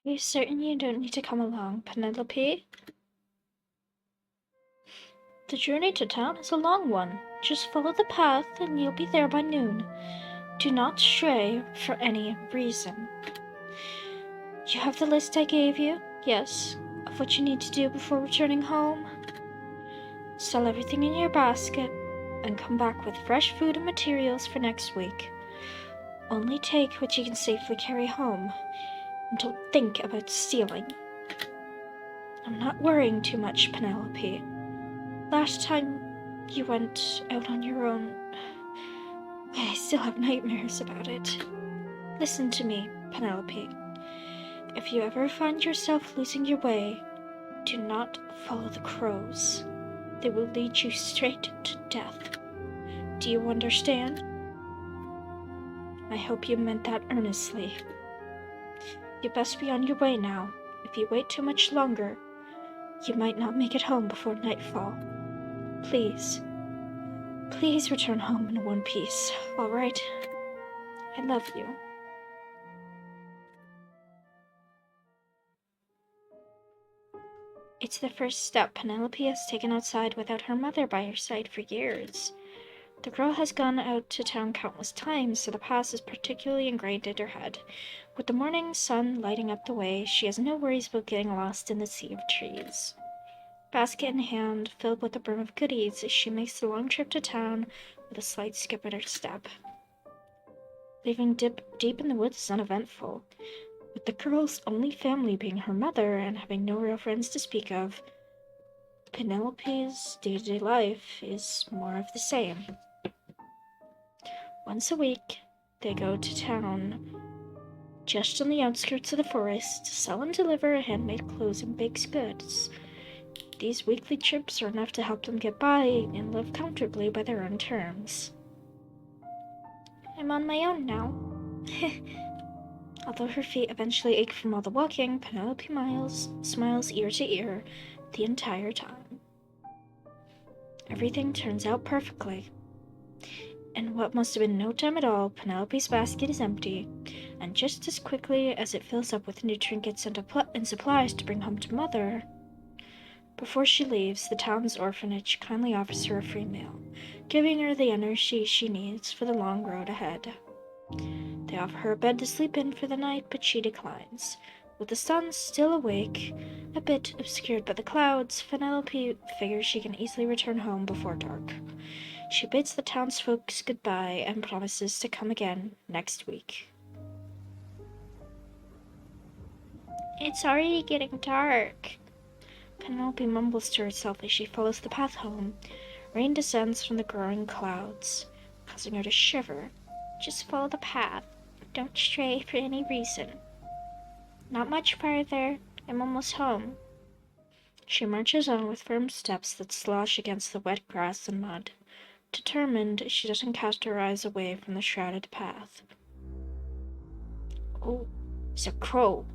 Are you certain you don't need to come along, Penelope? The journey to town is a long one. Just follow the path and you'll be there by noon. Do not stray for any reason. You have the list I gave you? Yes, of what you need to do before returning home. Sell everything in your basket and come back with fresh food and materials for next week. Only take what you can safely carry home, and don't think about stealing. I'm not worrying too much, Penelope. Last time you went out on your own, I still have nightmares about it. Listen to me, Penelope. If you ever find yourself losing your way, do not follow the crows. They will lead you straight to death. Do you understand? I hope you meant that earnestly. You best be on your way now. If you wait too much longer, you might not make it home before nightfall. Please, please return home in one piece, all right? I love you. It's the first step Penelope has taken outside without her mother by her side for years. The girl has gone out to town countless times, so the past is particularly ingrained in her head. With the morning sun lighting up the way, she has no worries about getting lost in the sea of trees. Basket in hand, filled with a brim of goodies, she makes the long trip to town with a slight skip in her step. Leaving deep in the woods is uneventful. With the girl's only family being her mother and having no real friends to speak of, Penelope's day-to-day life is more of the same. Once a week, they go to town, just on the outskirts of the forest, to sell and deliver handmade clothes and baked goods. These weekly trips are enough to help them get by and live comfortably by their own terms. I'm on my own now. Although her feet eventually ache from all the walking, Penelope smiles ear to ear the entire time. Everything turns out perfectly. In what must have been no time at all, Penelope's basket is empty, and just as quickly as it fills up with new trinkets and supplies to bring home to Mother, before she leaves, the town's orphanage kindly offers her a free meal, giving her the energy she needs for the long road ahead. They offer her a bed to sleep in for the night, but she declines. With the sun still awake, a bit obscured by the clouds, Penelope figures she can easily return home before dark. She bids the townsfolk goodbye and promises to come again next week. It's already getting dark. Penelope mumbles to herself as she follows the path home. Rain descends from the growing clouds, causing her to shiver. Just follow the path. Don't stray for any reason. Not much farther. I'm almost home. She marches on with firm steps that slosh against the wet grass and mud. Determined, she doesn't cast her eyes away from the shrouded path. Oh, it's a crow.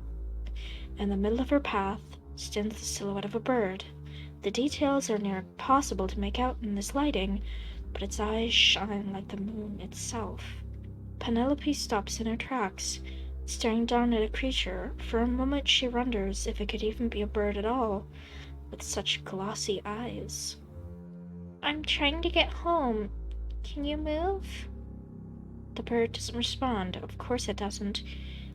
In the middle of her path stands the silhouette of a bird. The details are near impossible to make out in this lighting, but its eyes shine like the moon itself. Penelope stops in her tracks, staring down at a creature. For a moment she wonders if it could even be a bird at all, with such glossy eyes. I'm trying to get home. Can you move? The bird doesn't respond. Of course it doesn't,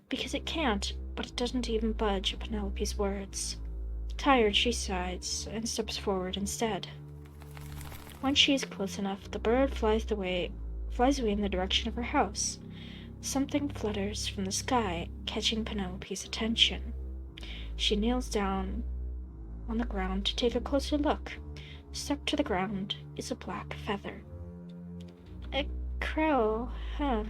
because it can't, but it doesn't even budge at Penelope's words. Tired, she sighs and steps forward instead. When she is close enough, the bird flies away in the direction of her house. Something flutters from the sky, catching Penelope's attention. She kneels down on the ground to take a closer look. Stuck to the ground is a black feather. A crow, huh?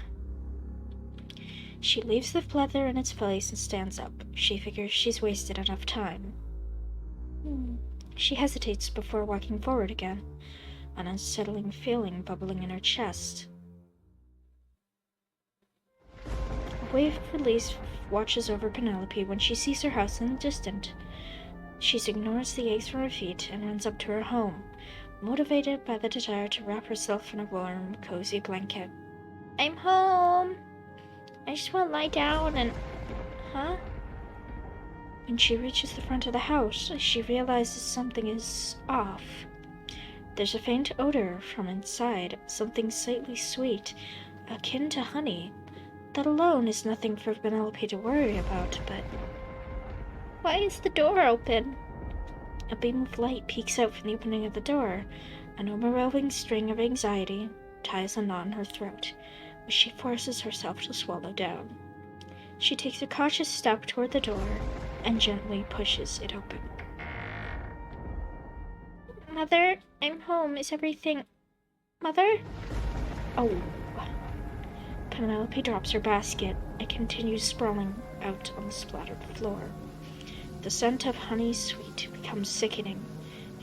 She leaves the feather in its place and stands up. She figures she's wasted enough time. She hesitates before walking forward again. an unsettling feeling bubbling in her chest. A wave of relief watches over Penelope when she sees her house in the distance. She ignores the aches from her feet and runs up to her home, motivated by the desire to wrap herself in a warm, cozy blanket. I'm home! I just want to lie down and... Huh? When she reaches the front of the house, she realizes something is off. There's a faint odor from inside, something slightly sweet, akin to honey. That alone is nothing for Penelope to worry about, but... Why is the door open? A beam of light peeks out from the opening of the door. An overwhelming string of anxiety ties a knot in her throat, which she forces herself to swallow down. She takes a cautious step toward the door and gently pushes it open. Mother, I'm home. Is everything... Mother? Oh. Penelope drops her basket and continues sprawling out on the splattered floor. The scent of honey sweet becomes sickening.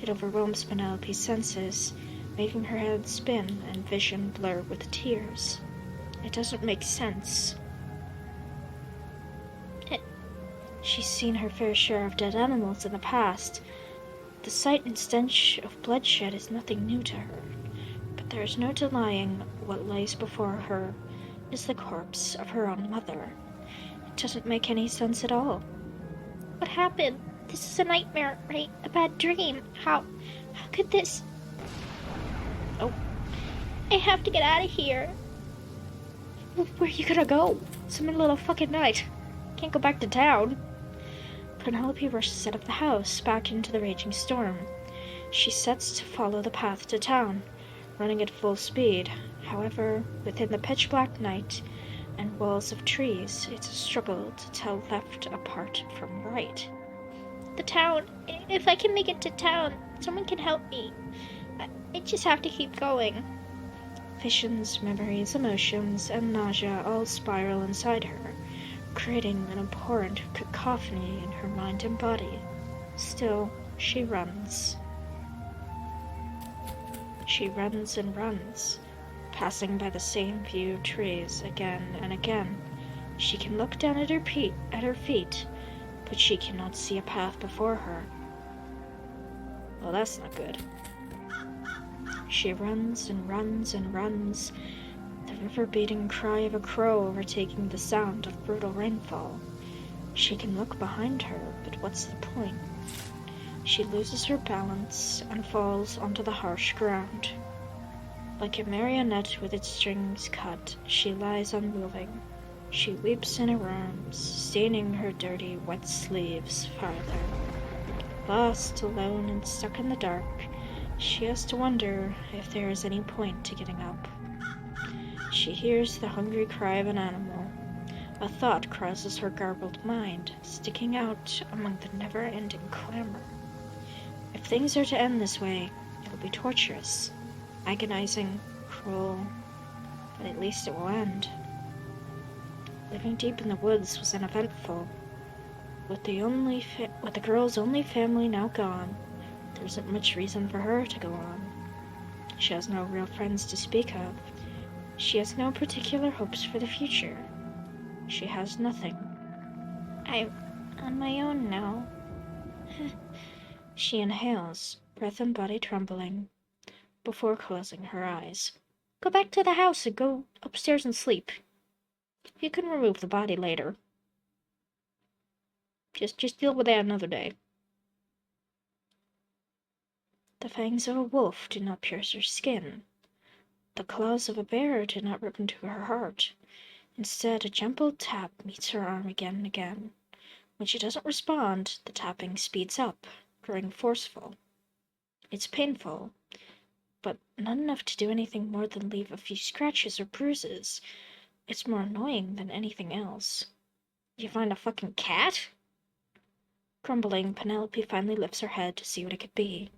It overwhelms Penelope's senses, making her head spin and vision blur with tears. It doesn't make sense. She's seen her fair share of dead animals in the past. The sight and stench of bloodshed is nothing new to her, but there is no denying what lies before her is the corpse of her own mother. It doesn't make any sense at all. What happened? This is a nightmare, right? A bad dream. How could this... Oh. I have to get out of here. Where are you gonna go? It's the middle of the fucking night. Can't go back to town. Penelope rushes out of the house, back into the raging storm. She sets to follow the path to town, running at full speed. However, within the pitch-black night and walls of trees, it's a struggle to tell left apart from right. The town. If I can make it to town, someone can help me. I just have to keep going. Visions, memories, emotions, and nausea all spiral inside her, creating an abhorrent cacophony in her mind and body. Still, she runs. She runs and runs, passing by the same few trees again and again. She can look down at her feet, but she cannot see a path before her. Well, that's not good. She runs and runs and runs, the river-beating cry of a crow overtaking the sound of brutal rainfall. She can look behind her, but what's the point? She loses her balance and falls onto the harsh ground. Like a marionette with its strings cut, she lies unmoving. She weeps in her arms, staining her dirty, wet sleeves farther. Lost, alone, and stuck in the dark, she has to wonder if there is any point to getting up. She hears the hungry cry of an animal. A thought crosses her garbled mind, sticking out among the never-ending clamor. If things are to end this way, it'll be torturous, agonizing, cruel, but at least it will end. Living deep in the woods was uneventful. With the girl's only family now gone, there isn't much reason for her to go on. She has no real friends to speak of. She has no particular hopes for the future. She has nothing. I'm on my own now. She inhales, breath and body trembling, before closing her eyes. Go back to the house and go upstairs and sleep. You can remove the body later. Just deal with that another day. The fangs of a wolf did not pierce her skin. The claws of a bear did not rip into her heart. Instead, a gentle tap meets her arm again and again. When she doesn't respond, the tapping speeds up, growing forceful. It's painful, but not enough to do anything more than leave a few scratches or bruises. It's more annoying than anything else. You find a fucking cat? Grumbling, Penelope finally lifts her head to see what it could be.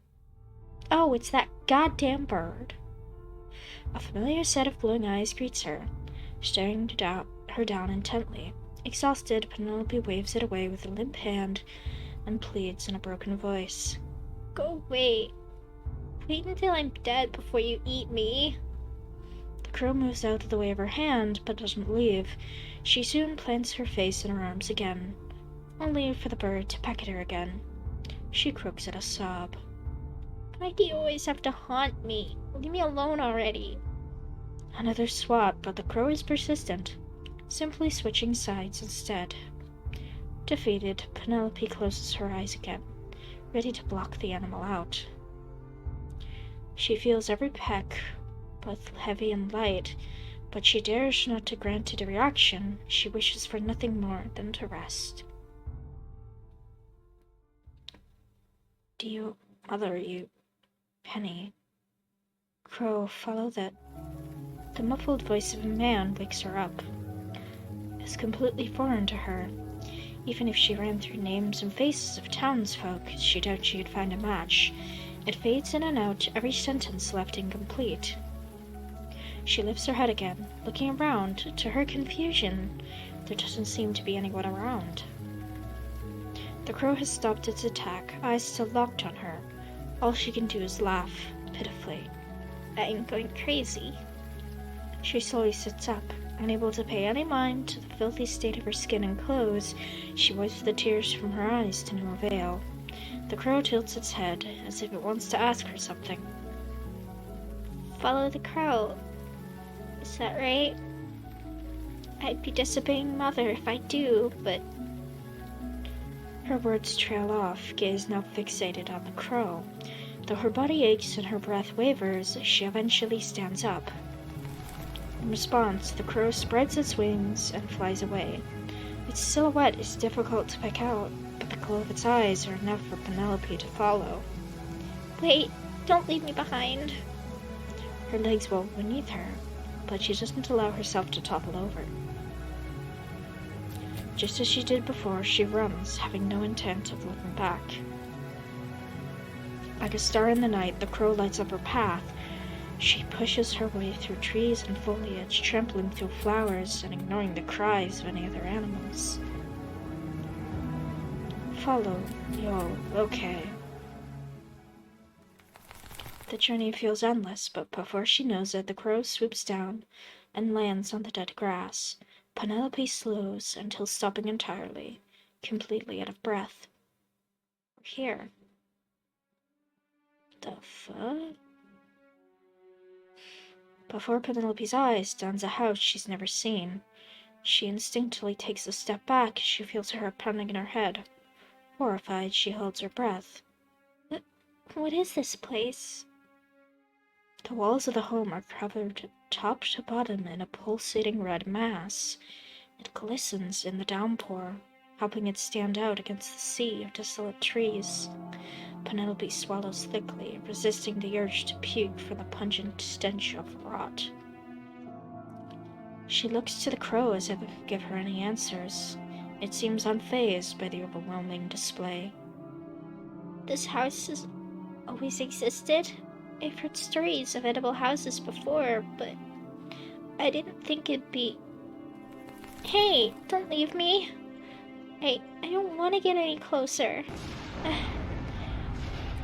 Oh, it's that goddamn bird. A familiar set of glowing eyes greets her, staring her down intently. Exhausted, Penelope waves it away with a limp hand and pleads in a broken voice. Go away. Wait until I'm dead before you eat me. The crow moves out of the way of her hand, but doesn't leave. She soon plants her face in her arms again, only for the bird to peck at her again. She croaks at a sob. Why do you always have to haunt me? Leave me alone already. Another swat, but the crow is persistent, simply switching sides instead. Defeated, Penelope closes her eyes again, ready to block the animal out. She feels every peck, both heavy and light, but she dares not to grant it a reaction. She wishes for nothing more than to rest. You, Penny. Crow, follow that. The muffled voice of a man wakes her up. It's completely foreign to her. Even if she ran through names and faces of townsfolk, she doubts she could find a match. It fades in and out, every sentence left incomplete. She lifts her head again, looking around. To her confusion, there doesn't seem to be anyone around. The crow has stopped its attack, eyes still locked on her. All she can do is laugh, pitifully. I'm going crazy. She slowly sits up, unable to pay any mind to the filthy state of her skin and clothes. She wipes the tears from her eyes to no avail. The crow tilts its head, as if it wants to ask her something. Follow the crow. Is that right? I'd be disobeying Mother if I do, but... Her words trail off, gaze now fixated on the crow. Though her body aches and her breath wavers, she eventually stands up. In response, the crow spreads its wings and flies away. Its silhouette is difficult to pick out, but the glow of its eyes are enough for Penelope to follow. Wait, don't leave me behind. Her legs wobble beneath her, but she doesn't allow herself to topple over. Just as she did before, she runs, having no intent of looking back. Like a star in the night, the crow lights up her path. She pushes her way through trees and foliage, trampling through flowers and ignoring the cries of any other animals. Follow, yo, okay. The journey feels endless, but before she knows it, the crow swoops down and lands on the dead grass. Penelope slows until stopping entirely, completely out of breath. We're here. The fuck? Before Penelope's eyes stands a house she's never seen. She instinctively takes a step back as she feels her heart pounding in her head. Horrified, she holds her breath. What is this place? The walls of the home are covered top to bottom in a pulsating red mass. It glistens in the downpour, helping it stand out against the sea of desolate trees. Penelope swallows thickly, resisting the urge to puke from the pungent stench of rot. She looks to the crow as if it could give her any answers. It seems unfazed by the overwhelming display. This house has always existed? I've heard stories of edible houses before, but I didn't think it'd be... Hey, don't leave me. I don't want to get any closer.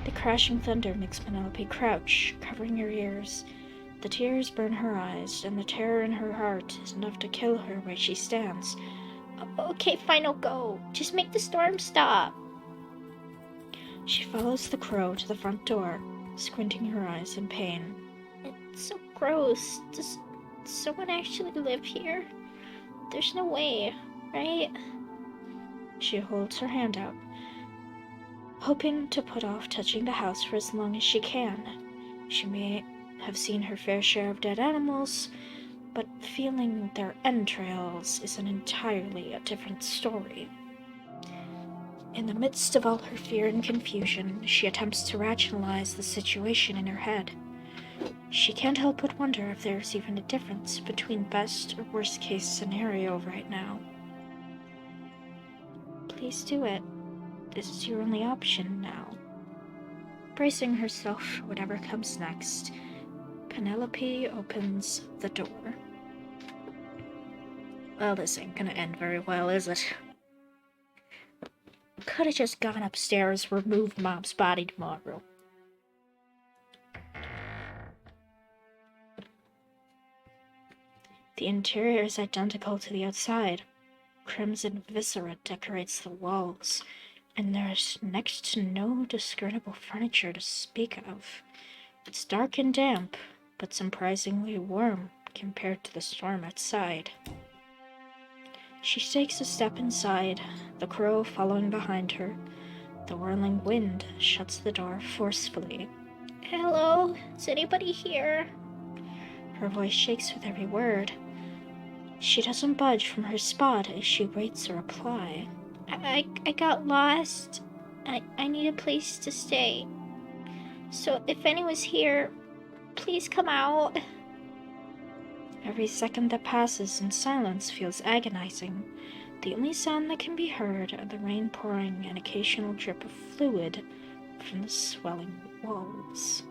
The crashing thunder makes Penelope crouch, covering her ears. The tears burn her eyes, and the terror in her heart is enough to kill her where she stands. Okay, fine, I'll go. Just make the storm stop. She follows the crow to the front door, squinting her eyes in pain. It's so gross. Does someone actually live here? There's no way, right? She holds her hand out, hoping to put off touching the house for as long as she can. She may have seen her fair share of dead animals, but feeling their entrails is an entirely different story. In the midst of all her fear and confusion, she attempts to rationalize the situation in her head. She can't help but wonder if there's even a difference between best or worst case scenario right now. Please do it. This is your only option now. Bracing herself for whatever comes next, Penelope opens the door. Well, this ain't gonna end very well, is it? Could've just gone upstairs, removed Mom's body tomorrow. The interior is identical to the outside. Crimson viscera decorates the walls, and there's next to no discernible furniture to speak of. It's dark and damp, but surprisingly warm compared to the storm outside. She takes a step inside, the crow following behind her. The whirling wind shuts the door forcefully. "Hello? Is anybody here?" Her voice shakes with every word. She doesn't budge from her spot as she waits a reply. I got lost. I need a place to stay. So if anyone's here, please come out." Every second that passes in silence feels agonizing. The only sound that can be heard are the rain pouring and occasional drip of fluid from the swelling walls.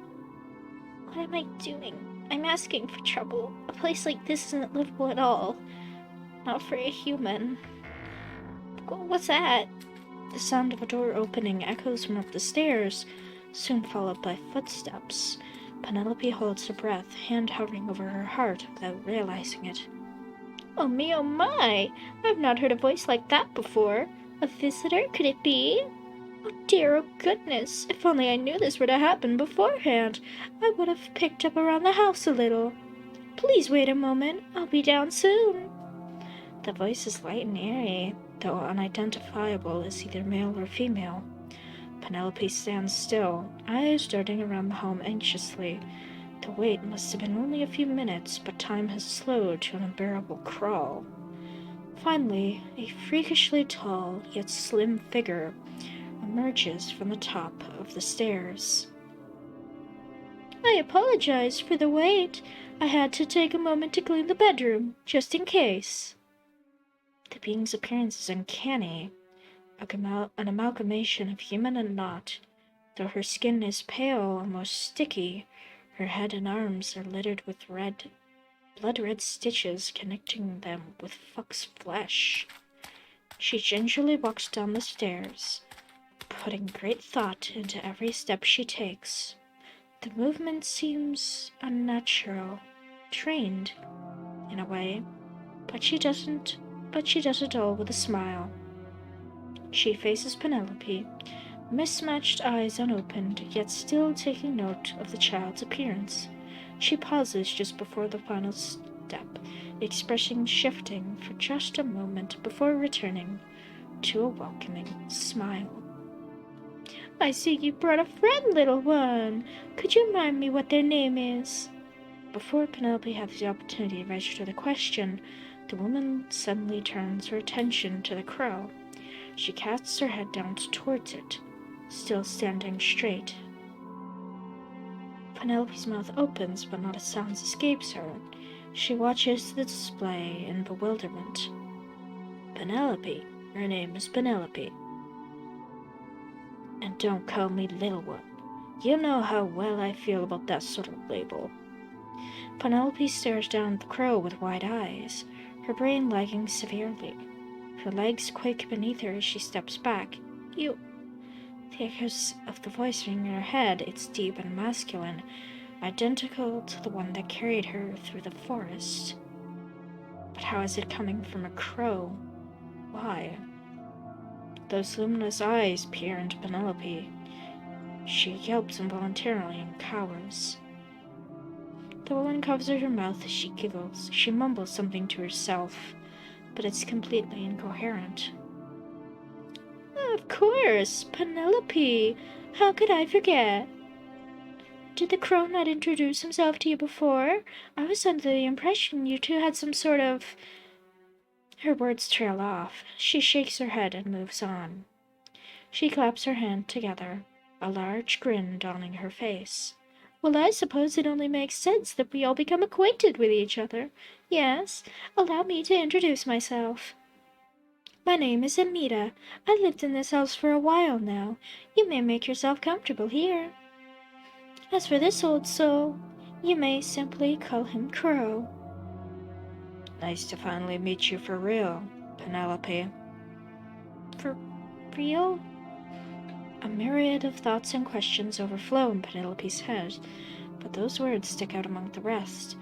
What am I doing? I'm asking for trouble. A place like this isn't livable at all. Not for a human. What's that? The sound of a door opening echoes from up the stairs, soon followed by footsteps. Penelope holds her breath, hand hovering over her heart without realizing it. Oh me, oh my! I've not heard a voice like that before. A visitor, could it be? Oh dear, oh goodness! If only I knew this were to happen beforehand, I would have picked up around the house a little. Please wait a moment, I'll be down soon. The voice is light and airy, though unidentifiable as either male or female. Penelope stands still, eyes darting around the home anxiously. The wait must have been only a few minutes, but time has slowed to an unbearable crawl. Finally, a freakishly tall, yet slim figure emerges from the top of the stairs. I apologize for the wait. I had to take a moment to clean the bedroom, just in case. The being's appearance is uncanny, an amalgamation of human and not. Though her skin is pale, almost sticky, her head and arms are littered with blood-red stitches connecting them with Fuck's flesh. She gingerly walks down the stairs, putting great thought into every step she takes. The movement seems unnatural, trained, in a way, but she does it all with a smile. She faces Penelope, mismatched eyes unopened, yet still taking note of the child's appearance. She pauses just before the final step, expression shifting for just a moment before returning to a welcoming smile. I see you brought a friend, little one. Could you remind me what their name is? Before Penelope has the opportunity to register the question, the woman suddenly turns her attention to the crow. She casts her head down towards it, still standing straight. Penelope's mouth opens, but not a sound escapes her. She watches the display in bewilderment. Penelope. Her name is Penelope. And don't call me little one. You know how well I feel about that sort of label. Penelope stares down at the crow with wide eyes, her brain lagging severely. Her legs quake beneath her as she steps back. You... The echoes of the voice ring in her head. It's deep and masculine, identical to the one that carried her through the forest. But how is it coming from a crow? Why? Those luminous eyes peer into Penelope. She yelps involuntarily and cowers. The woman covers her mouth as she giggles. She mumbles something to herself, but it's completely incoherent. Of course, Penelope. How could I forget? Did the crow not introduce himself to you before? I was under the impression you two had some sort of... Her words trail off. She shakes her head and moves on. She claps her hands together, a large grin dawning her face. Well, I suppose it only makes sense that we all become acquainted with each other. Yes, allow me to introduce myself. My name is Amita. I've lived in this house for a while now. You may make yourself comfortable here. As for this old soul, you may simply call him Crow. Nice to finally meet you for real, Penelope. For real? A myriad of thoughts and questions overflow in Penelope's head, but those words stick out among the rest.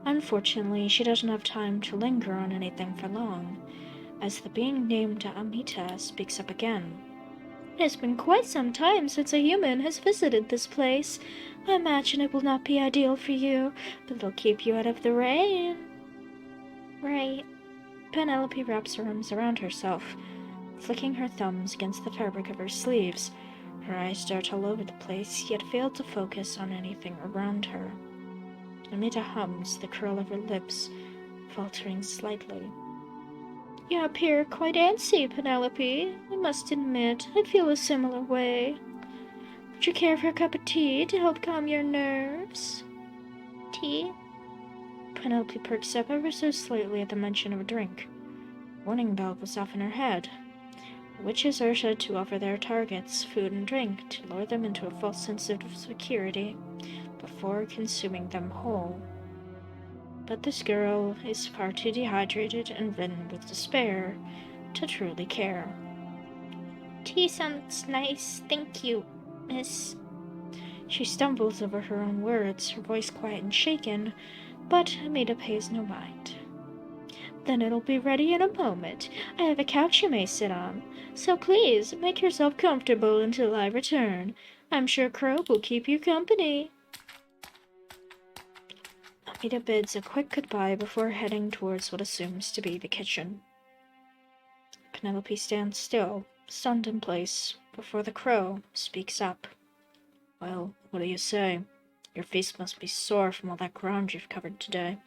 Unfortunately, she doesn't have time to linger on anything for long, as the being named Amita speaks up again. It has been quite some time since a human has visited this place. I imagine it will not be ideal for you, but it'll keep you out of the rain. Right. Penelope wraps her arms around herself, flicking her thumbs against the fabric of her sleeves. Her eyes dart all over the place, yet fail to focus on anything around her. Amita hums, the curl of her lips faltering slightly. You appear quite antsy, Penelope. I must admit, I feel a similar way. Would you care for a cup of tea to help calm your nerves? Tea? Penelope perks up ever so slightly at the mention of a drink. Warning bell goes off in her head. Witches are said to offer their targets food and drink to lure them into a false sense of security before consuming them whole. But this girl is far too dehydrated and ridden with despair to truly care. Tea sounds nice, thank you, miss. She stumbles over her own words, her voice quiet and shaken, but Amita pays no mind. Then it'll be ready in a moment. I have a couch you may sit on, so please make yourself comfortable until I return. I'm sure Crow will keep you company. Amita bids a quick goodbye before heading towards what assumes to be the kitchen. Penelope stands still, stunned in place, before the Crow speaks up. Well, what do you say? Your face must be sore from all that ground you've covered today.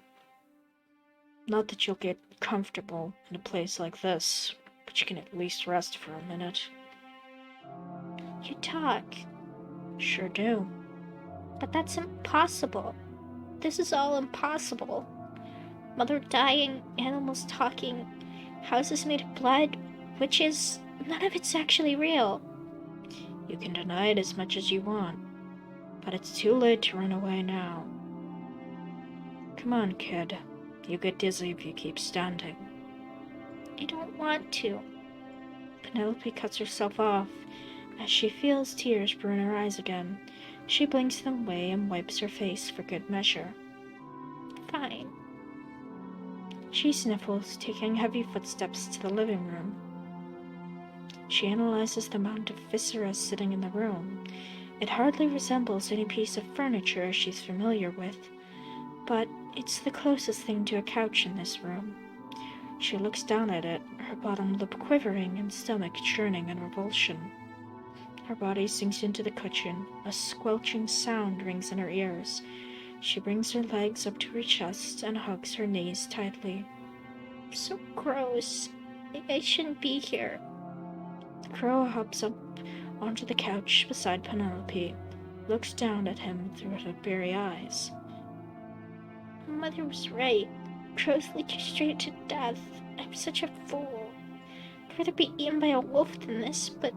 Not that you'll get comfortable in a place like this, but you can at least rest for a minute. You talk. Sure do. But that's impossible. This is all impossible. Mother dying, animals talking, houses made of blood, witches, none of it's actually real. You can deny it as much as you want, but it's too late to run away now. Come on, kid. You get dizzy if you keep standing. I don't want to. Penelope cuts herself off as she feels tears brew in her eyes again. She blinks them away and wipes her face for good measure. Fine. She sniffles, taking heavy footsteps to the living room. She analyzes the amount of viscera sitting in the room. It hardly resembles any piece of furniture she's familiar with, but it's the closest thing to a couch in this room. She looks down at it, her bottom lip quivering and stomach churning in revulsion. Her body sinks into the cushion. A squelching sound rings in her ears. She brings her legs up to her chest and hugs her knees tightly. So gross. I shouldn't be here. The Crow hops up onto the couch beside Penelope, looks down at him through her very eyes. Mother was right. Crows lead you straight to death. I'm such a fool. I'd rather be eaten by a wolf than this, but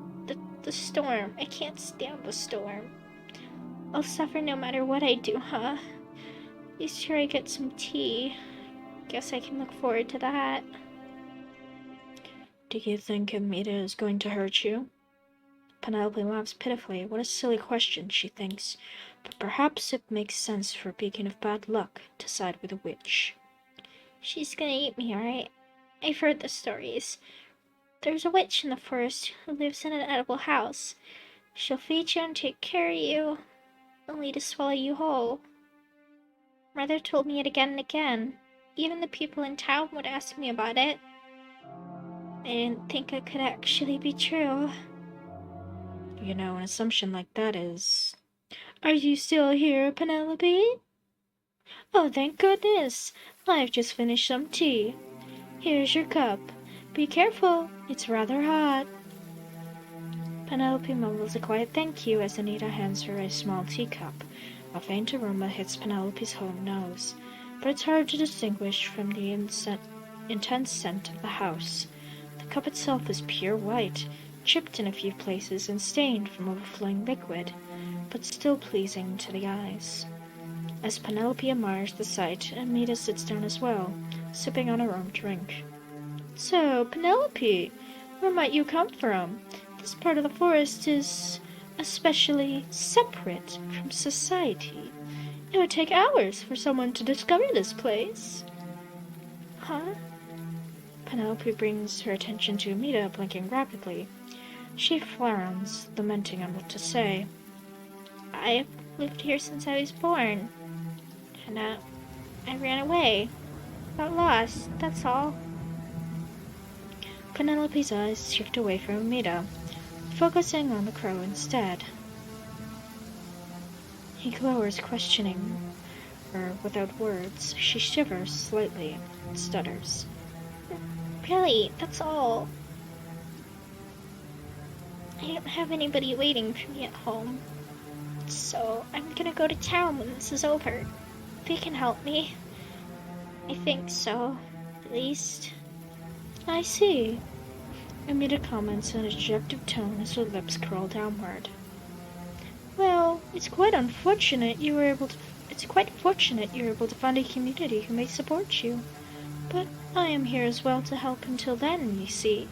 the storm. I can't stand the storm. I'll suffer no matter what I do, huh? Be sure I get some tea. Guess I can look forward to that. Do you think Amita is going to hurt you? Penelope laughs pitifully. What a silly question, she thinks. But perhaps it makes sense for a beacon of bad luck to side with a witch. She's gonna eat me, right? I've heard the stories. There's a witch in the forest who lives in an edible house. She'll feed you and take care of you, only to swallow you whole. Mother told me it again and again. Even the people in town would ask me about it. I didn't think it could actually be true. You know, an assumption like that is... Are you still here, Penelope? Oh, thank goodness. I've just finished some tea. Here's your cup. Be careful, it's rather hot. Penelope mumbles a quiet thank you as Anita hands her a small teacup. A faint aroma hits Penelope's whole nose, but it's hard to distinguish from the intense scent of the house. The cup itself is pure white, chipped in a few places and stained from overflowing liquid, but still pleasing to the eyes. As Penelope admires the sight, Amita sits down as well, sipping on her own drink. So, Penelope, where might you come from? This part of the forest is especially separate from society. It would take hours for someone to discover this place. Huh? Penelope brings her attention to Amita, blinking rapidly. She frowns, lamenting on what to say. I've lived here since I was born. And, I ran away. Got lost, that's all. Penelope's eyes shift away from Amita, focusing on the crow instead. He glowers, questioning her without words. She shivers slightly and stutters. Really, that's all. I don't have anybody waiting for me at home. So I'm gonna go to town when this is over. They can help me. I think so, at least. I see. Amita comments in a dejected tone as her lips curl downward. Well, it's quite fortunate you were able to find a community who may support you. But I am here as well to help until then, you see.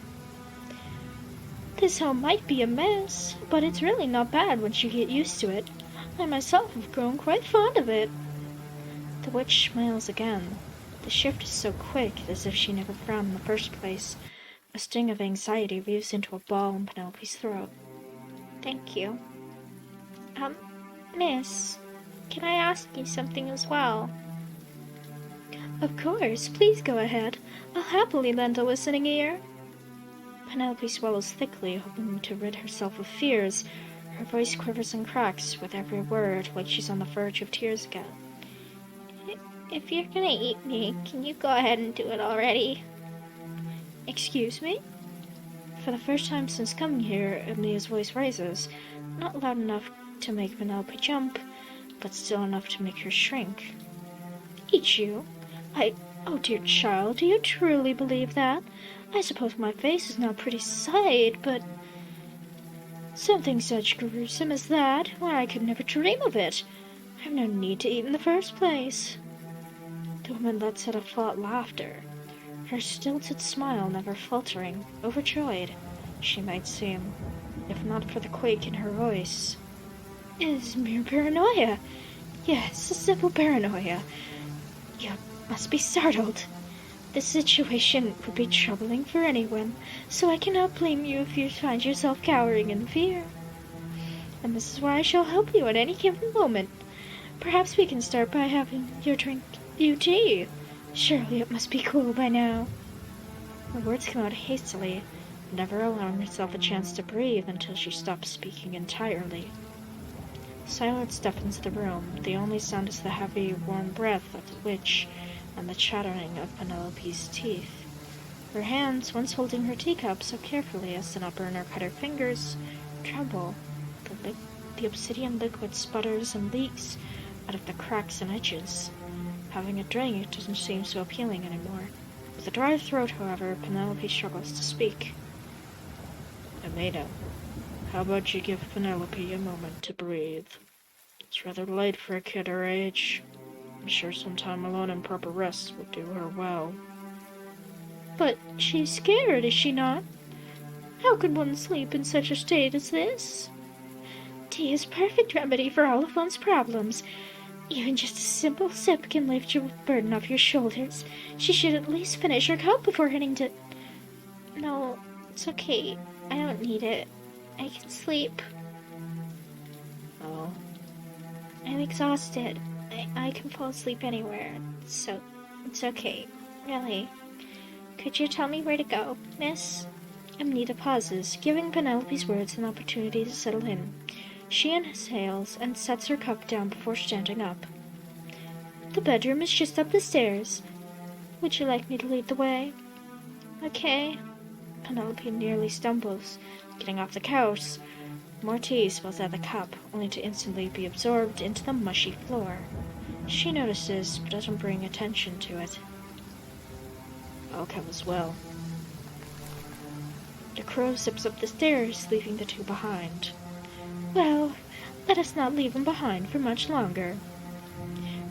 This home might be a mess, but it's really not bad once you get used to it. I myself have grown quite fond of it. The witch smiles again. The shift is so quick, as if she never frowned in the first place. A sting of anxiety weaves into a ball in Penelope's throat. Thank you. Miss, can I ask you something as well? Of course, please go ahead. I'll happily lend a listening ear. Penelope swallows thickly, hoping to rid herself of fears. Her voice quivers and cracks with every word, like she's on the verge of tears again. If you're gonna eat me, can you go ahead and do it already? Excuse me? For the first time since coming here, Amnita's voice rises, not loud enough to make Penelope jump, but still enough to make her shrink. Eat you? Oh dear child, do you truly believe that? I suppose my face is not a pretty sight, but something such gruesome as that, why I could never dream of it. I have no need to eat in the first place. The woman lets out a flat laughter, her stilted smile never faltering, overjoyed, she might seem, if not for the quake in her voice. It is mere paranoia. Yes, a simple paranoia. You must be startled. This situation would be troubling for anyone, so I cannot blame you if you find yourself cowering in fear. And this is why I shall help you at any given moment. Perhaps we can start by having you drink tea. Surely it must be cool by now. Her words come out hastily, never allowing herself a chance to breathe until she stops speaking entirely. Silence deafens the room. The only sound is the heavy, warm breath of the witch and the chattering of Penelope's teeth. Her hands, once holding her teacup so carefully as to not burn or cut her fingers, tremble. The obsidian liquid sputters and leaks out of the cracks and edges. Having a drink doesn't seem so appealing anymore. With a dry throat, however, Penelope struggles to speak. Amita, how about you give Penelope a moment to breathe? It's rather late for a kid her age. I'm sure some time alone and proper rest would do her well. But she's scared, is she not? How could one sleep in such a state as this? Tea is perfect remedy for all of one's problems. Even just a simple sip can lift your burden off your shoulders. She should at least finish her cup before heading to... No, it's okay. I don't need it. I can sleep. Oh? I'm exhausted. I can fall asleep anywhere, so it's okay. Really. Could you tell me where to go, miss? Amnita pauses, giving Penelope's words an opportunity to settle in. She exhales and sets her cup down before standing up. The bedroom is just up the stairs. Would you like me to lead the way? Okay. Penelope nearly stumbles, getting off the couch. More tea spills out of the cup, only to instantly be absorbed into the mushy floor. She notices, but doesn't bring attention to it. I'll come as well. The crow zips up the stairs, leaving the two behind. Well, let us not leave them behind for much longer.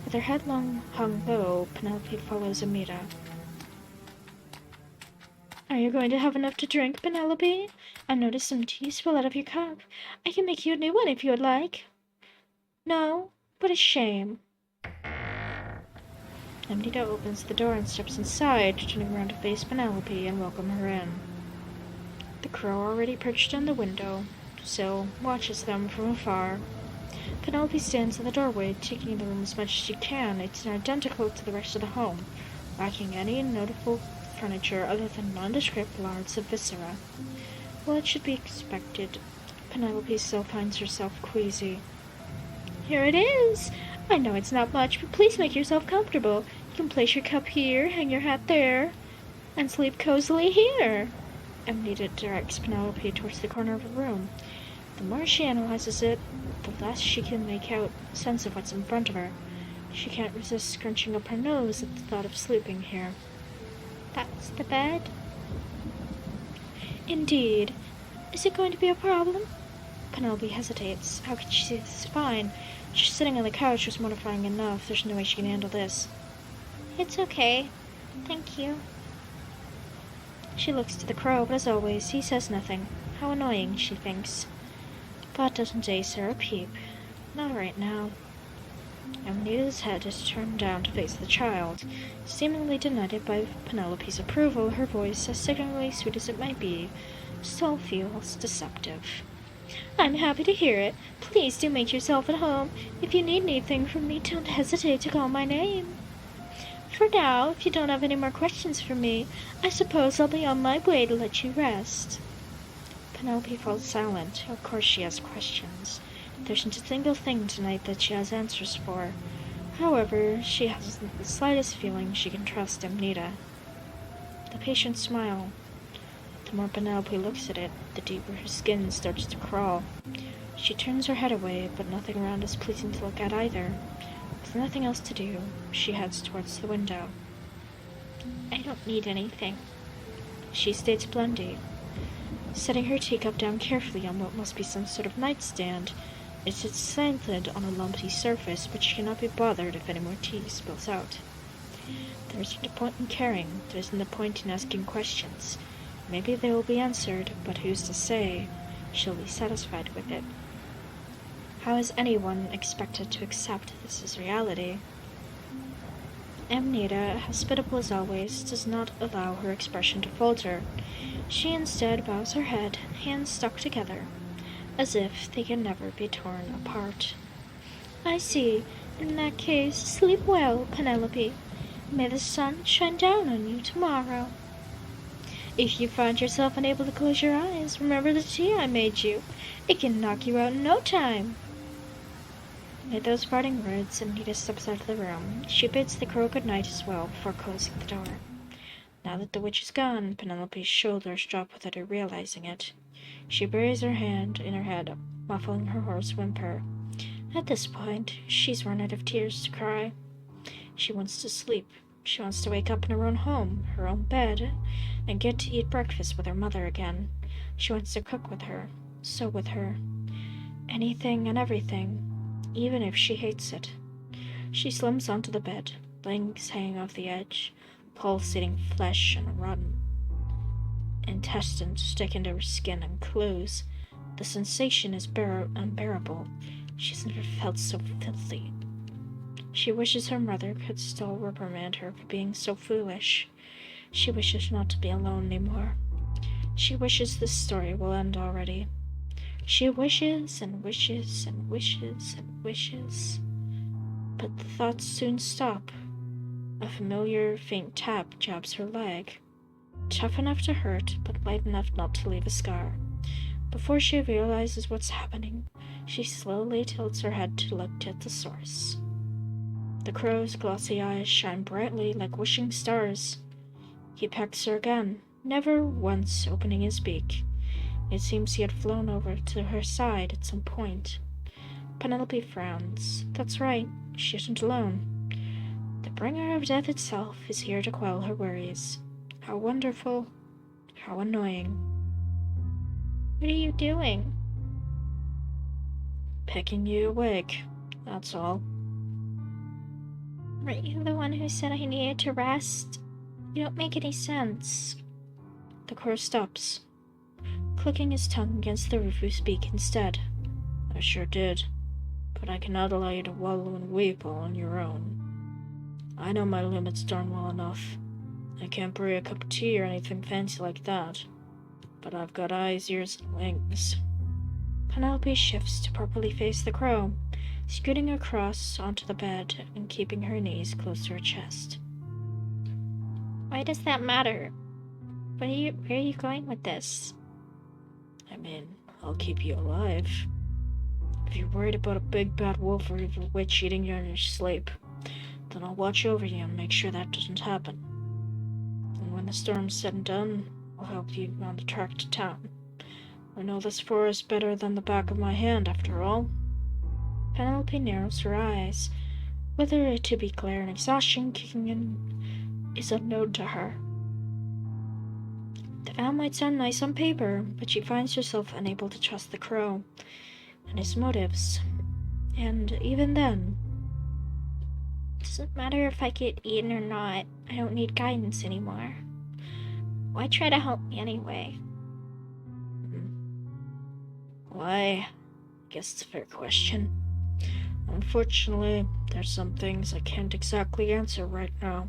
With her head hung low, Penelope follows Amita. Are you going to have enough to drink, Penelope? I noticed some tea spill out of your cup. I can make you a new one if you would like. No? What a shame. Amnita opens the door and steps inside, turning around to face Penelope and welcome her in. The crow, already perched on the window sill, watches them from afar. Penelope stands in the doorway, taking the room as much as she can. It's identical to the rest of the home, lacking any notable furniture other than nondescript lard's of viscera. Well, it should be expected. Penelope still finds herself queasy. Here it is! I know it's not much, but please make yourself comfortable. You can place your cup here, hang your hat there, and sleep cozily here. Amnita directs Penelope towards the corner of the room. The more she analyzes it, the less she can make out sense of what's in front of her. She can't resist scrunching up her nose at the thought of sleeping here. That's the bed? Indeed. Is it going to be a problem? Penelope hesitates. How could she say this is fine? Just sitting on the couch was mortifying enough. There's no way she can handle this. It's okay. Thank you. She looks to the crow, but as always, he says nothing. How annoying, she thinks. But doesn't ace her a peep. Not right now. Amnita's head is turned down to face the child. Seemingly denied by Penelope's approval, her voice, as sickeningly sweet as it might be, still feels deceptive. I'm happy to hear it. Please do make yourself at home. If you need anything from me, don't hesitate to call my name. For now, if you don't have any more questions for me, I suppose I'll be on my way to let you rest. Penelope falls silent. Of course she has questions. There isn't a single thing tonight that she has answers for. However, she hasn't the slightest feeling she can trust Amnita. The patient smile. The more Penelope looks at it, the deeper her skin starts to crawl. She turns her head away, but nothing around is pleasing to look at either. With nothing else to do, she heads towards the window. I don't need anything, she states bluntly. Setting her teacup down carefully on what must be some sort of nightstand, it sits slanted on a lumpy surface, but she cannot be bothered if any more tea spills out. There isn't a point in caring, there isn't a point in asking questions. Maybe they will be answered, but who's to say she'll be satisfied with it? How is anyone expected to accept this as reality? Amnita, hospitable as always, does not allow her expression to falter. She instead bows her head, hands stuck together, as if they can never be torn apart. I see. In that case, sleep well, Penelope. May the sun shine down on you tomorrow. If you find yourself unable to close your eyes, remember the tea I made you. It can knock you out in no time. With those parting words, Amnita steps out of the room. She bids the crow good night as well before closing the door. Now that the witch is gone, Penelope's shoulders drop without her realizing it. She buries her hand in her head, muffling her hoarse whimper. At this point, she's run out of tears to cry. She wants to sleep. She wants to wake up in her own home, her own bed, and get to eat breakfast with her mother again. She wants to cook with her, sew with her. Anything and everything, even if she hates it. She slims onto the bed, legs hanging off the edge, pulsating flesh and rotten intestines stick into her skin and clothes. The sensation is unbearable. She's never felt so filthy. She wishes her mother could still reprimand her for being so foolish. She wishes not to be alone anymore. She wishes this story will end already. She wishes and wishes and wishes and wishes. But the thoughts soon stop. A familiar, faint tap jabs her leg. Tough enough to hurt, but light enough not to leave a scar. Before she realizes what's happening, she slowly tilts her head to look at the source. The crow's glossy eyes shine brightly like wishing stars. He pecks her again, never once opening his beak. It seems he had flown over to her side at some point. Penelope frowns. That's right, she isn't alone. The bringer of death itself is here to quell her worries. How wonderful, how annoying. What are you doing? Picking you awake, that's all. Weren't you the one who said I needed to rest? You don't make any sense. The crow stops, clicking his tongue against the roof of his beak instead. I sure did, but I cannot allow you to wallow and weep all on your own. I I know my limits darn well enough. I can't brew a cup of tea or anything fancy like that. But I've got eyes, ears, and wings. Penelope shifts to properly face the crow, scooting across onto the bed and keeping her knees close to her chest. Why does that matter? Where are you going with this? I mean, I'll keep you alive. If you're worried about a big bad wolf or evil witch eating you in your sleep, then I'll watch over you and make sure that doesn't happen. And when the storm's said and done, I'll help you on the track to town. I know this forest better than the back of my hand, after all. Penelope narrows her eyes. Whether to be glare and exhaustion kicking in is unknown to her. The vow might sound nice on paper, but she finds herself unable to trust the crow and his motives. And even then, it doesn't matter if I get eaten or not. I don't need guidance anymore. Why try to help me anyway? Why? I guess it's a fair question. Unfortunately, there's some things I can't exactly answer right now.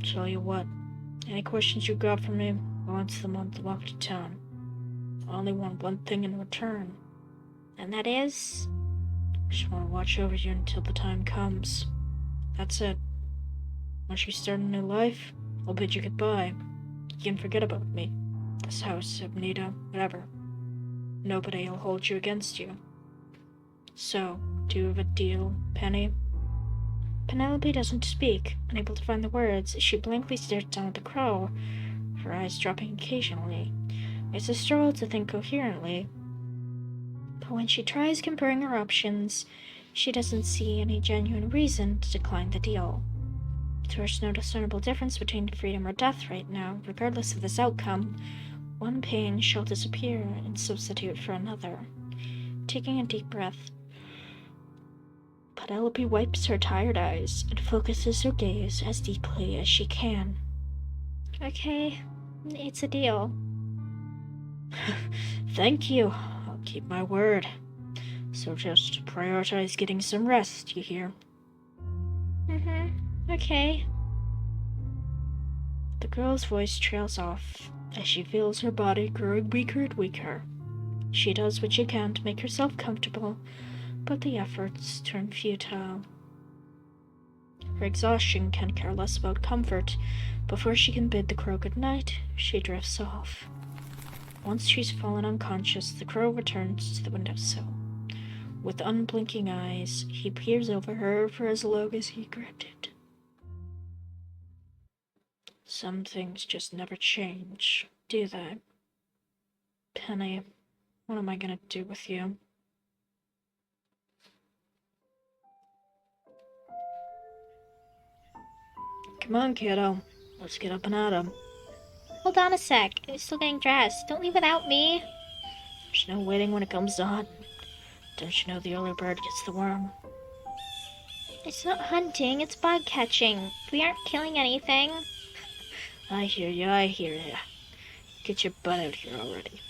Tell you what, any questions you got for me, I'll answer them on the walk to town. I only want one thing in return. And that is? I just want to watch over you until the time comes. That's it. Once you start a new life, I'll bid you goodbye. You can forget about me. This house, Abnita, whatever. Nobody will hold you against you. So, do you have a deal, Penny? Penelope doesn't speak, unable to find the words as she blankly stares down at the crow, her eyes dropping occasionally. It's a struggle to think coherently. But when she tries comparing her options, she doesn't see any genuine reason to decline the deal. There's no discernible difference between freedom or death right now. Regardless of this outcome, one pain shall disappear and substitute for another. Taking a deep breath, Penelope wipes her tired eyes and focuses her gaze as deeply as she can. Okay, it's a deal. Thank you. I'll keep my word. So just prioritize getting some rest, you hear? Okay. The girl's voice trails off as she feels her body growing weaker and weaker. She does what she can to make herself comfortable, but the efforts turn futile. Her exhaustion can care less about comfort. Before she can bid the crow good night, she drifts off. Once she's fallen unconscious, the crow returns to the windowsill. With unblinking eyes, he peers over her for as long as he granted. Some things just never change, do they? Penny, what am I gonna do with you? Come on, kiddo. Let's get up and at 'em. Hold on a sec. I'm still getting dressed. Don't leave without me. There's no waiting when it comes to hunting. Don't you know the early bird gets the worm? It's not hunting, it's bug catching. We aren't killing anything. I hear ya. Get your butt out here already.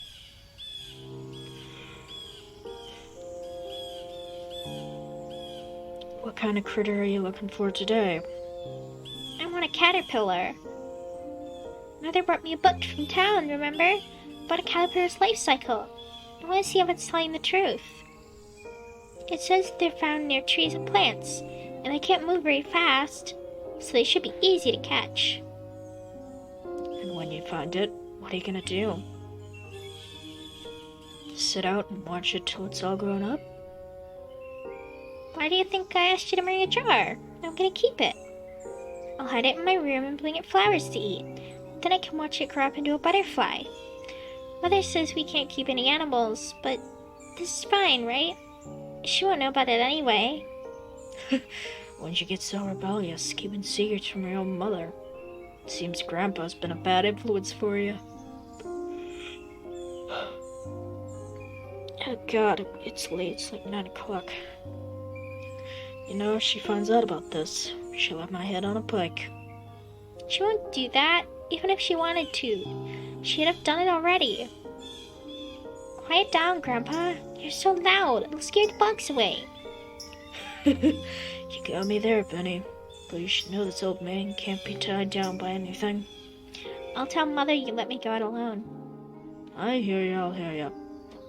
What kind of critter are you looking for today? I want a caterpillar. Mother brought me a book from town, remember? About a caterpillar's life cycle. I want to see if it's telling the truth. It says they're found near trees and plants, and they can't move very fast, so they should be easy to catch. And when you find it, what are you gonna do? Sit out and watch it till it's all grown up? Why do you think I asked you to bring a jar? I'm gonna keep it. I'll hide it in my room and bring it flowers to eat. Then I can watch it grow up into a butterfly. Mother says we can't keep any animals, but this is fine, right? She won't know about it anyway. When'd you get so rebellious, keeping secrets from your own mother? It seems Grandpa's been a bad influence for you. Oh God, it's late. It's like 9 o'clock. You know, if she finds out about this, she'll have my head on a pike. She won't do that, even if she wanted to. She'd have done it already. Quiet down, Grandpa. You're so loud. It'll scare the bugs away. You got me there, Penny. But you should know this old man can't be tied down by anything. I'll tell Mother you let me go out alone. I hear you, I'll hear you.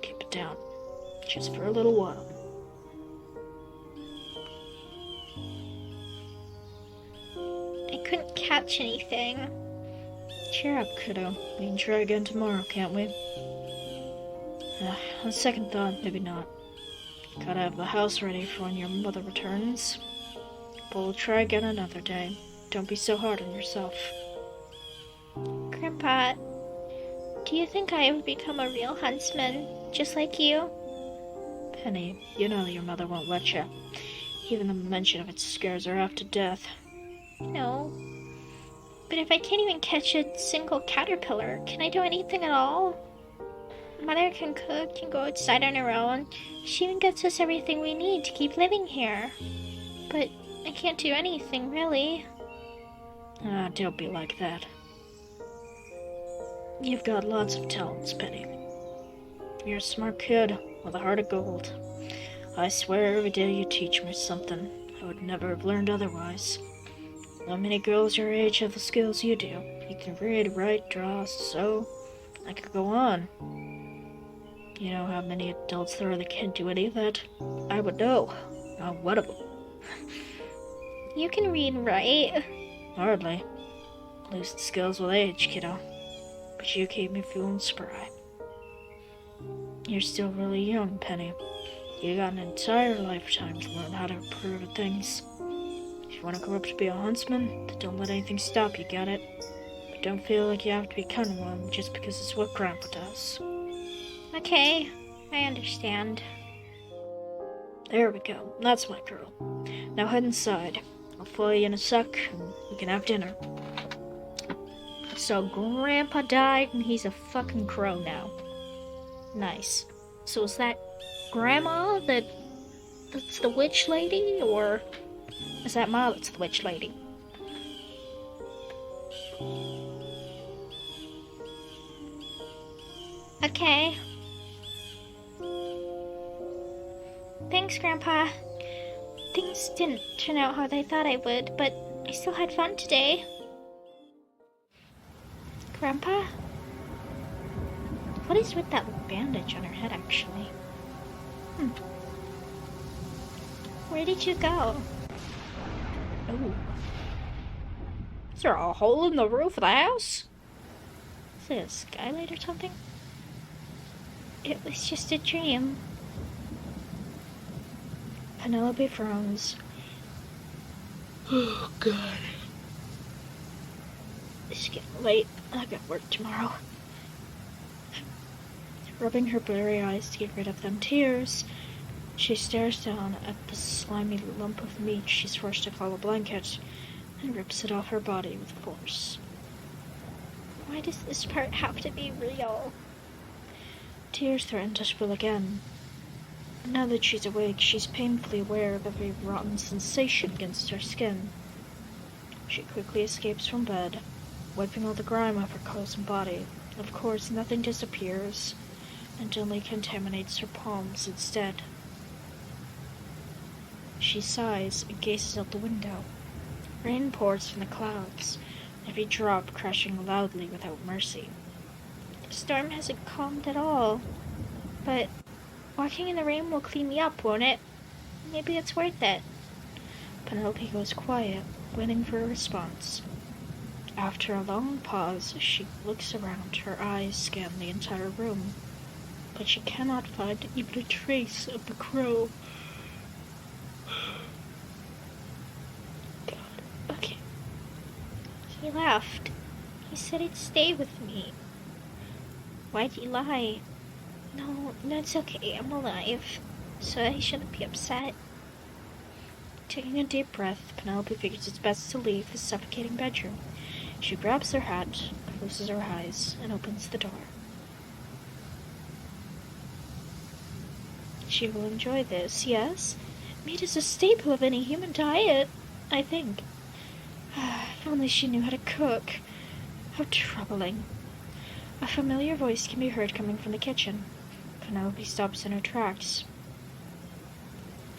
Keep it down. Just for a little while. I couldn't catch anything. Cheer up, kiddo. We can try again tomorrow, can't we? On second thought, maybe not. Gotta have the house ready for when your mother returns. But we'll try again another day. Don't be so hard on yourself. Grandpa, do you think I would become a real huntsman, just like you? Penny, you know that your mother won't let you. Even the mention of it scares her half to death. No. But if I can't even catch a single caterpillar, can I do anything at all? Mother can cook, can go outside on her own. She even gets us everything we need to keep living here. But I can't do anything, really. Don't be like that. You've got lots of talents, Penny. You're a smart kid with a heart of gold. I swear every day you teach me something. I would never have learned otherwise. Not many girls your age have the skills you do. You can read, write, draw, sew. I could go on. You know how many adults there are that can't do any of that? I would know. Not one of them. You can read and write. Hardly. Lose the skills with age, kiddo. But you keep me feeling spry. You're still really young, Penny. You got an entire lifetime to learn how to improve at things. If you want to grow up to be a huntsman, then don't let anything stop you, get it? But don't feel like you have to become one just because it's what Grandpa does. Okay, I understand. There we go. That's my girl. Now head inside. I'll follow you in a sec, and we can have dinner. So Grandpa died and he's a fucking crow now. Nice. So is that Grandma that's the witch lady, or is that Ma that's the witch lady? Okay. Thanks, Grandpa. Things didn't turn out how they thought I would, but I still had fun today. Grandpa? What is with that bandage on her head, actually? Where did you go? Oh. Is there a hole in the roof of the house? Is it a skylight or something? It was just a dream. Penelope frowns. Oh, God. It's getting late. I got work tomorrow. Rubbing her blurry eyes to get rid of them tears, she stares down at the slimy lump of meat she's forced to call a blanket and rips it off her body with force. Why does this part have to be real? Tears threaten to spill again. Now that she's awake, she's painfully aware of every rotten sensation against her skin. She quickly escapes from bed, wiping all the grime off her clothes and body. Of course, nothing disappears, and only contaminates her palms instead. She sighs and gazes out the window. Rain pours from the clouds, every drop crashing loudly without mercy. The storm hasn't calmed at all, but walking in the rain will clean me up, won't it? Maybe it's worth it. Penelope goes quiet, waiting for a response. After a long pause, she looks around. Her eyes scan the entire room, but she cannot find even a trace of the crow. God, okay. He left. He said he'd stay with me. Why'd he lie? No, it's okay. I'm alive, so I shouldn't be upset. Taking a deep breath, Penelope figures it's best to leave the suffocating bedroom. She grabs her hat, closes her eyes, and opens the door. She will enjoy this, yes? Meat is a staple of any human diet, I think. If only she knew how to cook. How troubling. A familiar voice can be heard coming from the kitchen. Penelope stops in her tracks.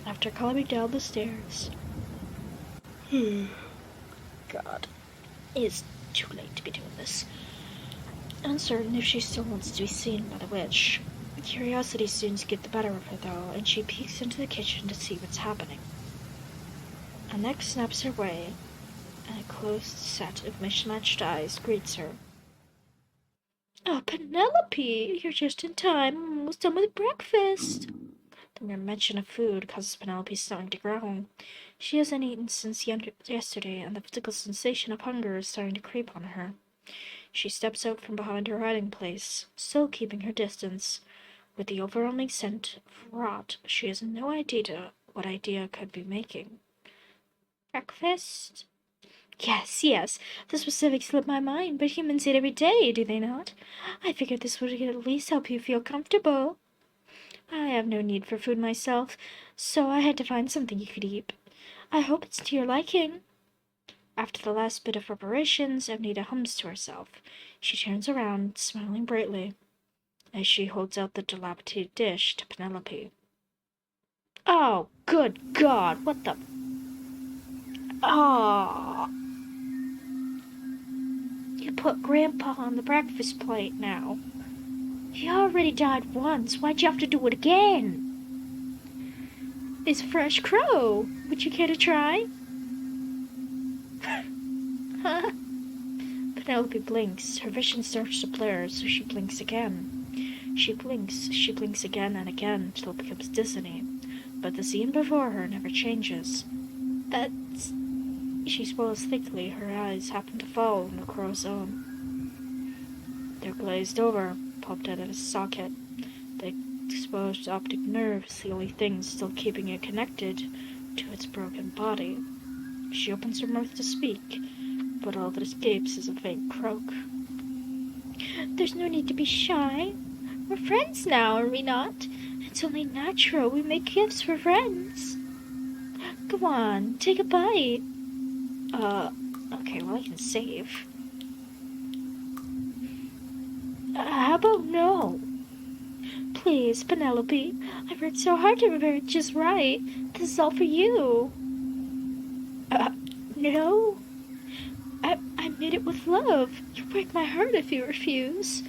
After climbing down the stairs, God. It's too late to be doing this. Uncertain if she still wants to be seen by the witch. Curiosity soon gets the better of her, though, and she peeks into the kitchen to see what's happening. Annette snaps her way, and a closed set of mismatched eyes greets her. Oh, Penelope, you're just in time. I'm almost done with breakfast. The mere mention of food causes Penelope's stomach to growl. She hasn't eaten since yesterday, and the physical sensation of hunger is starting to creep on her. She steps out from behind her hiding place, still keeping her distance. With the overwhelming scent of rot, she has no idea what idea could be making. Breakfast? Yes. The specifics slip my mind, but humans eat every day, do they not? I figured this would at least help you feel comfortable. I have no need for food myself, so I had to find something you could eat. I hope it's to your liking. After the last bit of preparations, Evnita hums to herself. She turns around, smiling brightly, as she holds out the dilapidated dish to Penelope. Oh, good God, what the... Oh... You put Grandpa on the breakfast plate now. He already died once. Why'd you have to do it again? It's fresh crow. Would you care to try? Huh? Penelope blinks. Her vision starts to blur, so she blinks again. She blinks again and again till it becomes dizzying. But the scene before her never changes. That's... She swallows thickly. Her eyes happen to fall on the crow's own. They're glazed over, popped out of its socket. The exposed optic nerve is the only thing still keeping it connected to its broken body. She opens her mouth to speak, but all that escapes is a faint croak. There's no need to be shy. We're friends now, are we not? It's only natural we make gifts for friends. Go on, take a bite. Okay, well I can save. How about no? Please, Penelope, I've worked so hard to prepare it just right. This is all for you. No? I made it with love. You'll break my heart if you refuse.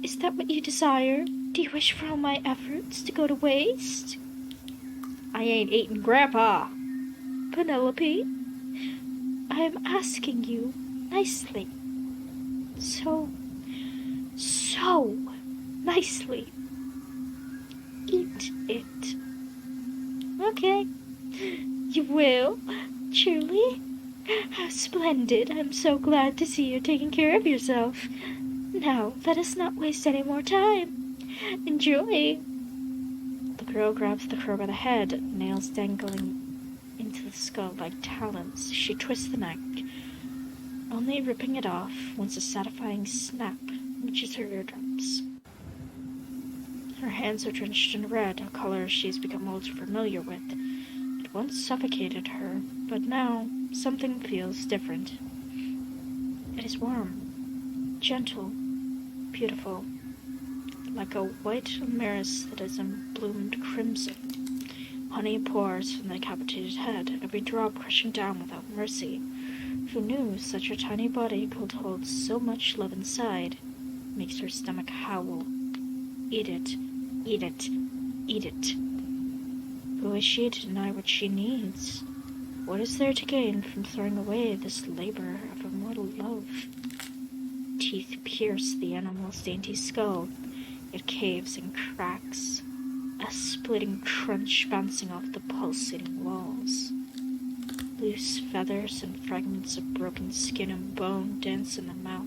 Is that what you desire? Do you wish for all my efforts to go to waste? I ain't eating Grandpa. Penelope, I am asking you nicely. So nicely. Eat it. Okay. You will? Truly? How splendid. I'm so glad to see you taking care of yourself. Now, let us not waste any more time. Enjoy. The girl grabs the crow by the head, nails dangling into the skull like talons. She twists the neck, only ripping it off once a satisfying snap reaches her eardrums. Her hands are drenched in red, a color she's become all too familiar with. It once suffocated her, but now something feels different. It is warm, gentle, beautiful, like a white amaryllis that is bloomed crimson. Honey pours from the decapitated head, every drop crushing down without mercy. Who knew such a tiny body could hold so much love inside? Makes her stomach howl. Eat it, eat it, eat it. Who is she to deny what she needs? What is there to gain from throwing away this labor of immortal love? Teeth pierce the animal's dainty skull. It caves and cracks, a splitting crunch bouncing off the pulsating walls. Loose feathers and fragments of broken skin and bone dance in the mouth.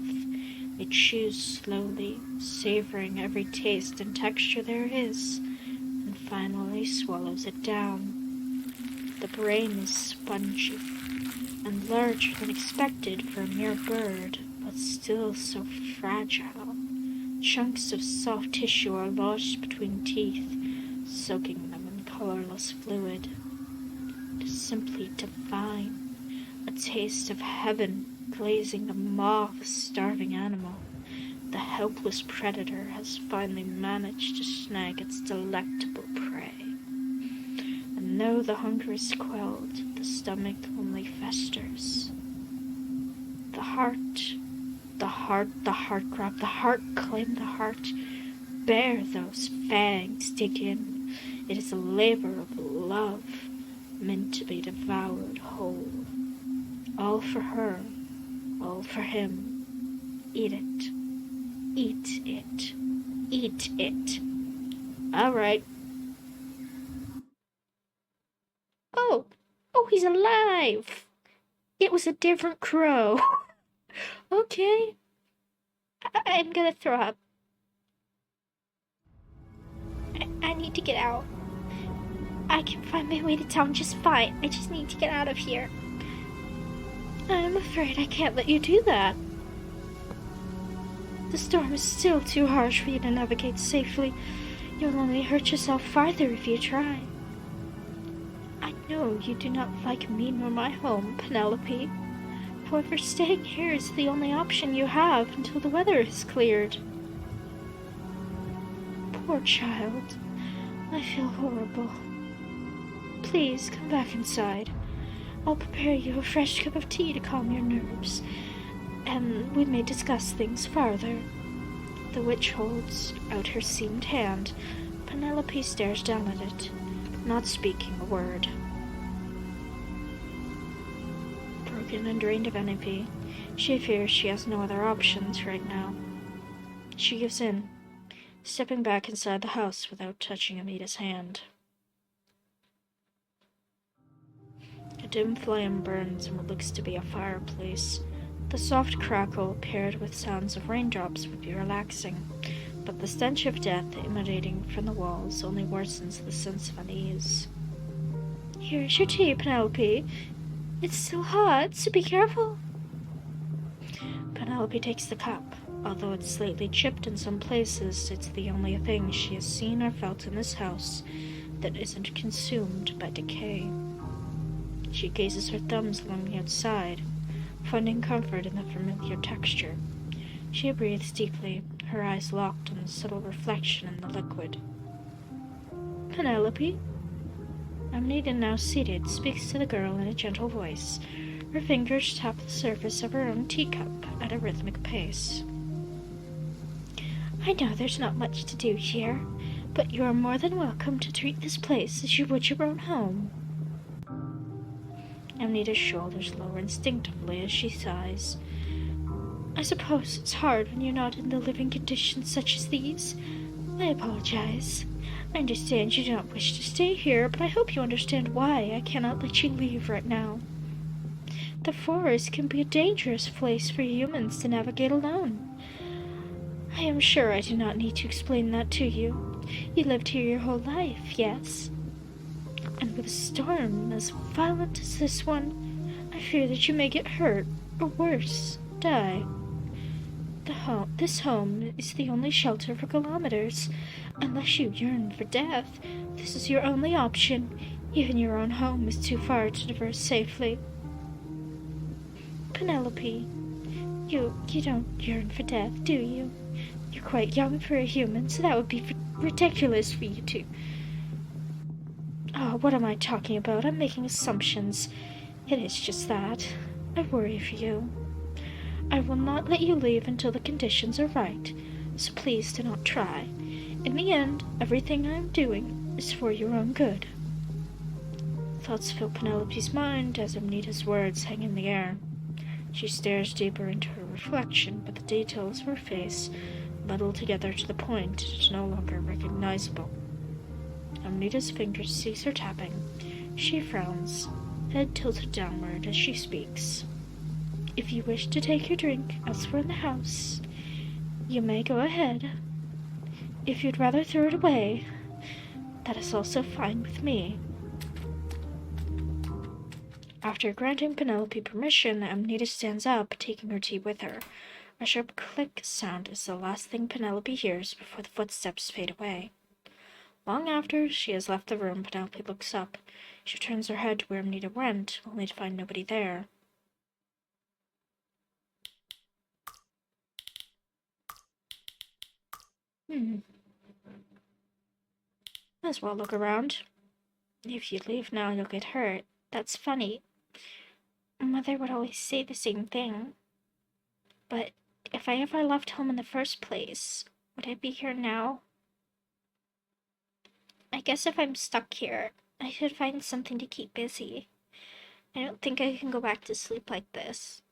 It chews slowly, savoring every taste and texture there is, and finally swallows it down. The brain is spongy and larger than expected for a mere bird, but still so fragile. Chunks of soft tissue are lodged between teeth, soaking them in colorless fluid. It is simply divine, a taste of heaven glazing the maw of a starving animal. The helpless predator has finally managed to snag its delectable prey. And though the hunger is quelled, the stomach only festers. The heart, grab the heart, claim the heart. Bear those fangs, dig in. It is a labor of love, meant to be devoured whole. All for her, all for him. Eat it, eat it, eat it. All right. Oh, he's alive. It was a different crow. Okay. I'm gonna throw up. I need to get out. I can find my way to town just fine. I just need to get out of here. I'm afraid I can't let you do that. The storm is still too harsh for you to navigate safely. You'll only hurt yourself farther if you try. I know you do not like me nor my home, Penelope. However, staying here is the only option you have until the weather has cleared. Poor child. I feel horrible. Please come back inside. I'll prepare you a fresh cup of tea to calm your nerves, and we may discuss things farther. The witch holds out her seamed hand. Penelope stares down at it, not speaking a word. Broken and drained of energy, she fears she has no other options right now. She gives in, stepping back inside the house without touching Amita's hand. A dim flame burns in what looks to be a fireplace. The soft crackle, paired with sounds of raindrops, would be relaxing, but the stench of death emanating from the walls only worsens the sense of unease. Here's your tea, Penelope. It's still hot, so be careful. Penelope takes the cup. Although it's slightly chipped in some places, it's the only thing she has seen or felt in this house that isn't consumed by decay. She gazes her thumbs along the outside, finding comfort in the familiar texture. She breathes deeply, her eyes locked on the subtle reflection in the liquid. Penelope? Amnita, now seated, speaks to the girl in a gentle voice. Her fingers tap the surface of her own teacup at a rhythmic pace. I know there's not much to do here, but you are more than welcome to treat this place as you would your own home. Amnita's shoulders lower instinctively as she sighs. I suppose it's hard when you're not in the living conditions such as these. I apologize. I understand you do not wish to stay here, but I hope you understand why I cannot let you leave right now. The forest can be a dangerous place for humans to navigate alone. I am sure I do not need to explain that to you. You lived here your whole life, yes? And with a storm as violent as this one, I fear that you may get hurt, or worse, die. This home is the only shelter for kilometers. Unless you yearn for death, this is your only option. Even your own home is too far to traverse safely. Penelope, you don't yearn for death, do you? You're quite young for a human, so that would be ridiculous for you to... Oh, what am I talking about? I'm making assumptions. It is just that. I worry for you. I will not let you leave until the conditions are right, so please do not try. In the end, everything I am doing is for your own good. Thoughts fill Penelope's mind as Amnita's words hang in the air. She stares deeper into her reflection, but the details of her face muddle together to the point it is no longer recognizable. Amnita's fingers cease her tapping. She frowns, head tilted downward as she speaks. If you wish to take your drink elsewhere in the house, you may go ahead. If you'd rather throw it away, that is also fine with me. After granting Penelope permission, Amnita stands up, taking her tea with her. A sharp click sound is the last thing Penelope hears before the footsteps fade away. Long after she has left the room, Penelope looks up. She turns her head to where Amnita went, only to find nobody there. Might as well look around. If you leave now, you'll get hurt. That's funny. Mother would always say the same thing. But if I ever left home in the first place, would I be here now? I guess if I'm stuck here, I should find something to keep busy. I don't think I can go back to sleep like this.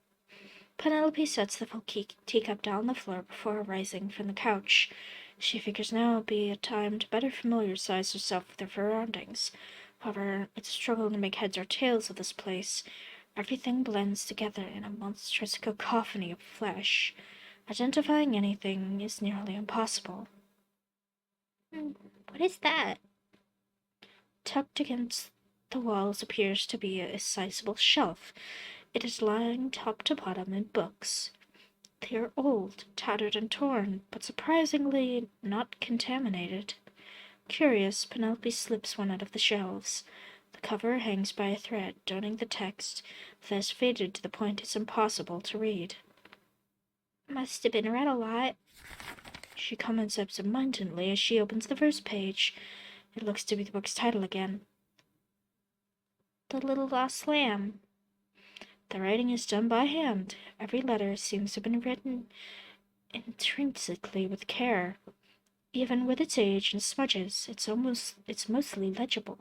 Penelope sets the full teacup down on the floor before rising from the couch. She figures now would be a time to better familiarize herself with her surroundings. However, it's a struggle to make heads or tails of this place. Everything blends together in a monstrous cacophony of flesh. Identifying anything is nearly impossible. What is that? Tucked against the walls appears to be a sizable shelf. It is lined top to bottom in books. They are old, tattered, and torn, but surprisingly not contaminated. Curious, Penelope slips one out of the shelves. The cover hangs by a thread, donning the text that has faded to the point it's impossible to read. Must have been read a lot, she comments absentmindedly as she opens the first page. It looks to be the book's title again. The Little Lost Lamb. The writing is done by hand. Every letter seems to have been written intrinsically with care. Even with its age and smudges, it's mostly legible.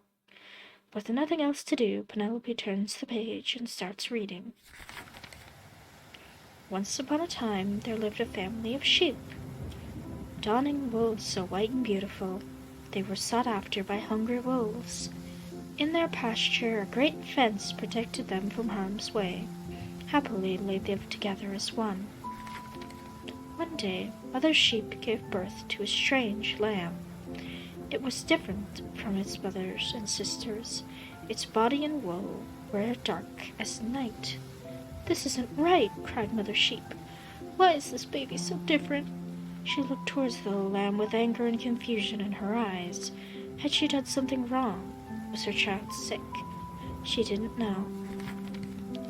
With nothing else to do, Penelope turns the page and starts reading. Once upon a time, there lived a family of sheep. Donning wool so white and beautiful, they were sought after by hungry wolves. In their pasture, a great fence protected them from harm's way. Happily, they lived together as one. One day, Mother Sheep gave birth to a strange lamb. It was different from its brothers and sisters. Its body and wool were dark as night. "This isn't right," cried Mother Sheep. "Why is this baby so different?" She looked towards the little lamb with anger and confusion in her eyes. Had she done something wrong? Was her child sick? She didn't know.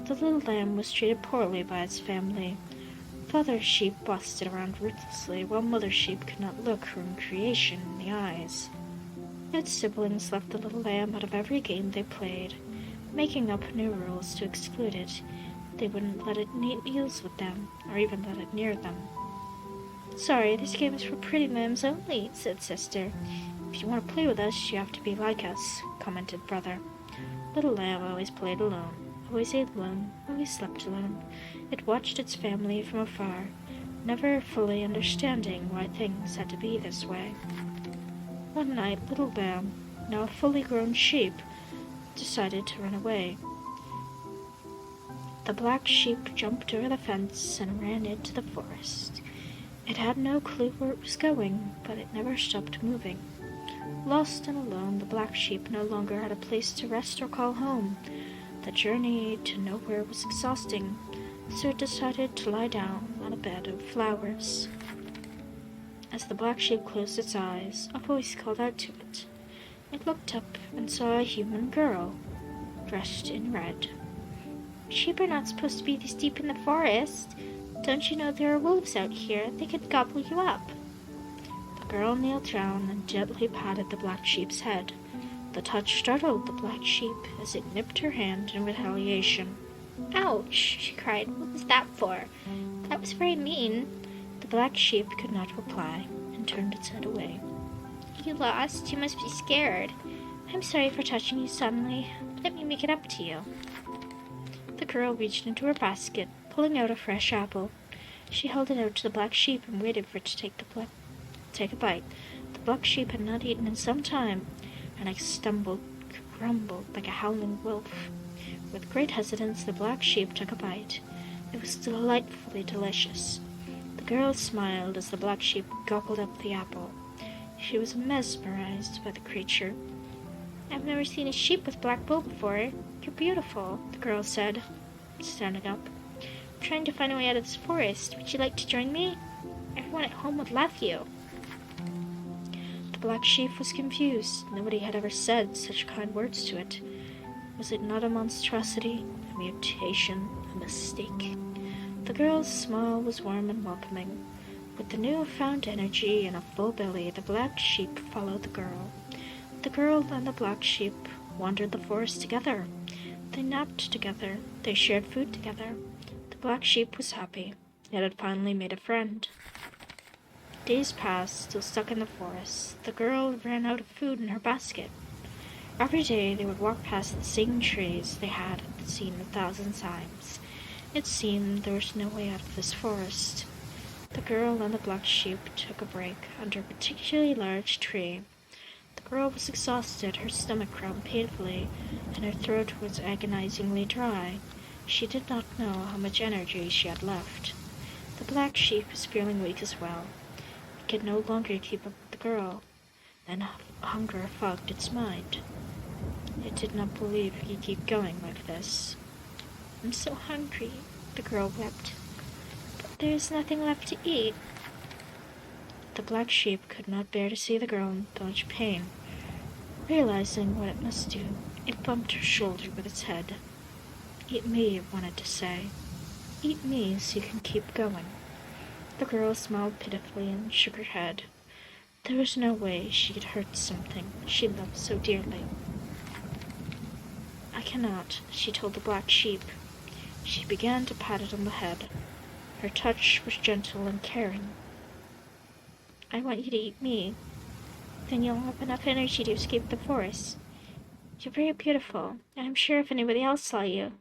The little lamb was treated poorly by its family. Father Sheep bossed it around ruthlessly, while Mother Sheep could not look her own creation in the eyes. Its siblings left the little lamb out of every game they played, making up new rules to exclude it. They wouldn't let it eat meals with them, or even let it near them. "Sorry, this game is for pretty lambs only," said Sister. "If you want to play with us, you have to be like us," commented Brother. Little lamb always played alone, always ate alone, always slept alone. It watched its family from afar, never fully understanding why things had to be this way. One night, little lamb, now a fully grown sheep, decided to run away. The black sheep jumped over the fence and ran into the forest. It had no clue where it was going, but it never stopped moving. Lost and alone, the black sheep no longer had a place to rest or call home. The journey to nowhere was exhausting, so it decided to lie down on a bed of flowers. As the black sheep closed its eyes, a voice called out to it. It looked up and saw a human girl, dressed in red. "Sheep are not supposed to be this deep in the forest. Don't you know there are wolves out here? They could gobble you up." The girl kneeled down and gently patted the black sheep's head. The touch startled the black sheep as it nipped her hand in retaliation. "Ouch!" she cried. "What was that for? That was very mean." The black sheep could not reply and turned its head away. "You lost? You must be scared. I'm sorry for touching you suddenly. Let me make it up to you." The girl reached into her basket, pulling out a fresh apple. She held it out to the black sheep and waited for it to take a bite. The black sheep had not eaten in some time, and it grumbled like a howling wolf. With great hesitance, the black sheep took a bite. It was delightfully delicious. The girl smiled as the black sheep gobbled up the apple. She was mesmerized by the creature. "I've never seen a sheep with black wool before. You're beautiful," the girl said, standing up. "I'm trying to find a way out of this forest. Would you like to join me? Everyone at home would love you." The black sheep was confused. Nobody had ever said such kind words to it. Was it not a monstrosity, a mutation, a mistake? The girl's smile was warm and welcoming. With the new-found energy and a full belly, the black sheep followed the girl. The girl and the black sheep wandered the forest together. They napped together. They shared food together. The black sheep was happy. It had finally made a friend. Days passed, still stuck in the forest. The girl ran out of food in her basket. Every day they would walk past the same trees they had seen 1,000 times. It seemed there was no way out of this forest. The girl and the black sheep took a break under a particularly large tree. The girl was exhausted, her stomach growled painfully, and her throat was agonizingly dry. She did not know how much energy she had left. The black sheep was feeling weak as well. It could no longer keep up with the girl, and hunger fogged its mind. It did not believe it could keep going like this. "I'm so hungry," the girl wept. "But there's nothing left to eat." The black sheep could not bear to see the girl in such pain. Realizing what it must do, it bumped her shoulder with its head. "Eat me," it wanted to say. "Eat me so you can keep going." The girl smiled pitifully and shook her head. There was no way she could hurt something she loved so dearly. "I cannot," she told the black sheep. She began to pat it on the head. Her touch was gentle and caring. "I want you to eat me. Then you'll have enough energy to escape the forest. You're very beautiful, and I'm sure if anybody else saw you,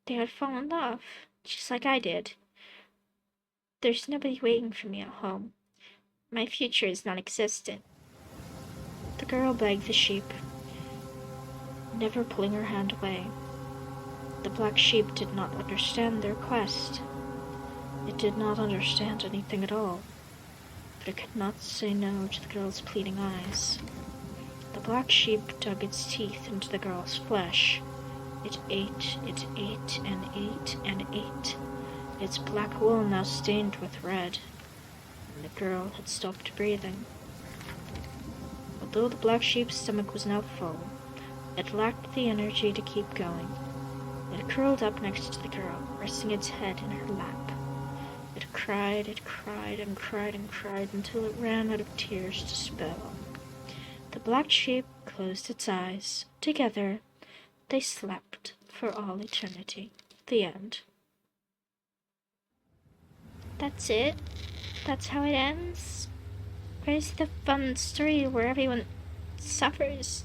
they would fall in love, just like I did. There's nobody waiting for me at home. My future is non-existent." The girl begged the sheep, never pulling her hand away. The black sheep did not understand their request. It did not understand anything at all, but it could not say no to the girl's pleading eyes. The black sheep dug its teeth into the girl's flesh. It ate and ate and ate. Its black wool now stained with red, and the girl had stopped breathing. Although the black sheep's stomach was now full, it lacked the energy to keep going. It curled up next to the girl, resting its head in her lap. It cried and cried until it ran out of tears to spill. The black sheep closed its eyes. Together, they slept for all eternity. The end. That's it? That's how it ends? Where's the fun story where everyone suffers?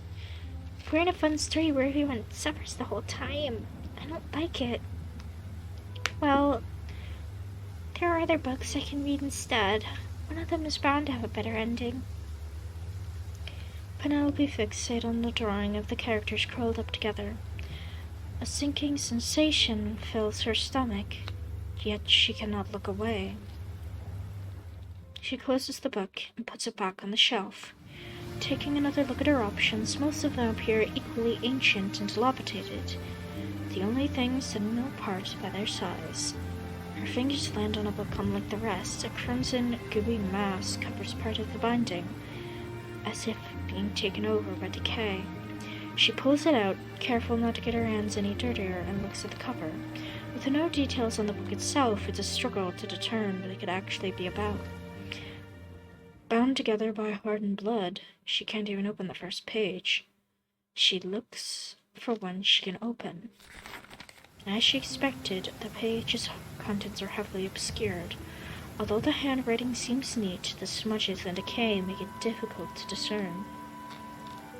We're in a fun story where everyone suffers the whole time. I don't like it. Well, there are other books I can read instead. One of them is bound to have a better ending. Penelope fixated on the drawing of the characters curled up together. A sinking sensation fills her stomach, yet she cannot look away. She closes the book and puts it back on the shelf. Taking another look at her options, most of them appear equally ancient and dilapidated, the only things setting them apart by their size. Her fingers land on a book unlike the rest. A crimson, gooey mass covers part of the binding, as if being taken over by decay. She pulls it out, careful not to get her hands any dirtier, and looks at the cover. With no details on the book itself, it's a struggle to determine what it could actually be about. Bound together by hardened blood, she can't even open the first page. She looks for one she can open. As she expected, the page's contents are heavily obscured. Although the handwriting seems neat, the smudges and decay make it difficult to discern.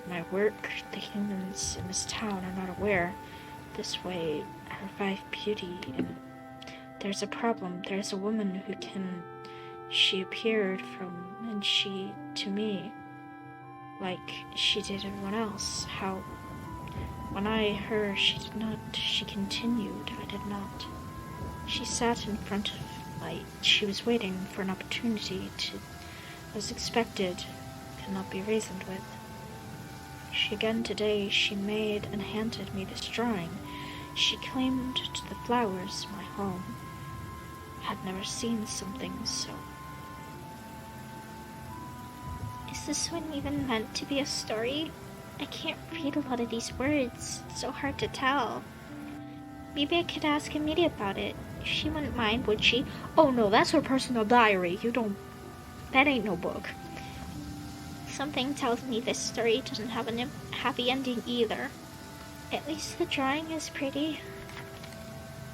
My work, the humans in this town are not aware. This way, I revive beauty, and there's a problem. There's a woman who can... She appeared from, and she, to me, like she did everyone else. How, when I her, she did not, she continued, I did not. She sat in front of my, she was waiting for an opportunity to, as expected, could not be reasoned with. She again today, she made and handed me this drawing. She claimed to the flowers my home. Had never seen something so. Is this one even meant to be a story? I can't read a lot of these words. It's so hard to tell. Maybe I could ask Amelia about it. She wouldn't mind, would she? Oh no, that's her personal diary. That ain't no book. Something tells me this story doesn't have a happy ending either. At least the drawing is pretty.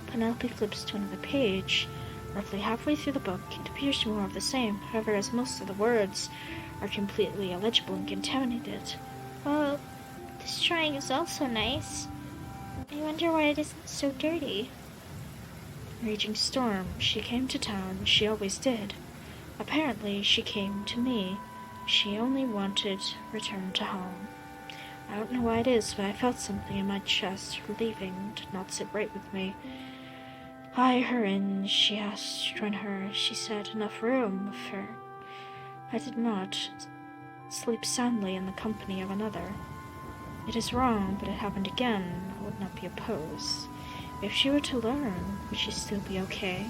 Penelope flips to another page. Roughly halfway through the book, it appears to be more of the same, however, as most of the words are completely illegible and contaminated. Well, this drawing is also nice. I wonder why it isn't so dirty. Raging storm. She came to town. She always did. Apparently, she came to me. She only wanted return to home. I don't know why it is, but I felt something in my chest. Leaving did not sit right with me. I her in. She asked to join her. She said enough room for... I did not sleep soundly in the company of another. It is wrong, but it happened again. I would not be opposed. If she were to learn, would she still be okay?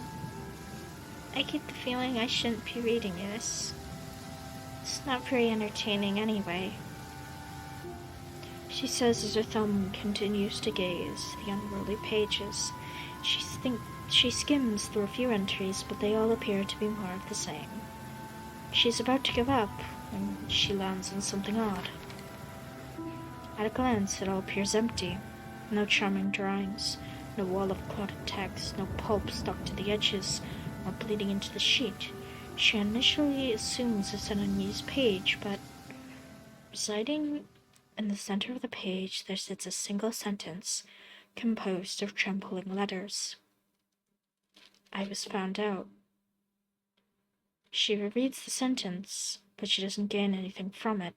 I get the feeling I shouldn't be reading this. It's not very entertaining anyway. She says as her thumb continues to gaze the unruly pages. She skims through a few entries, but they all appear to be more of the same. She's about to give up when she lands on something odd. At a glance, it all appears empty. No charming drawings, no wall of clotted text, no pulp stuck to the edges, or bleeding into the sheet. She initially assumes it's an unused page, but residing in the center of the page there sits a single sentence composed of trembling letters. I was found out. She rereads the sentence, but she doesn't gain anything from it.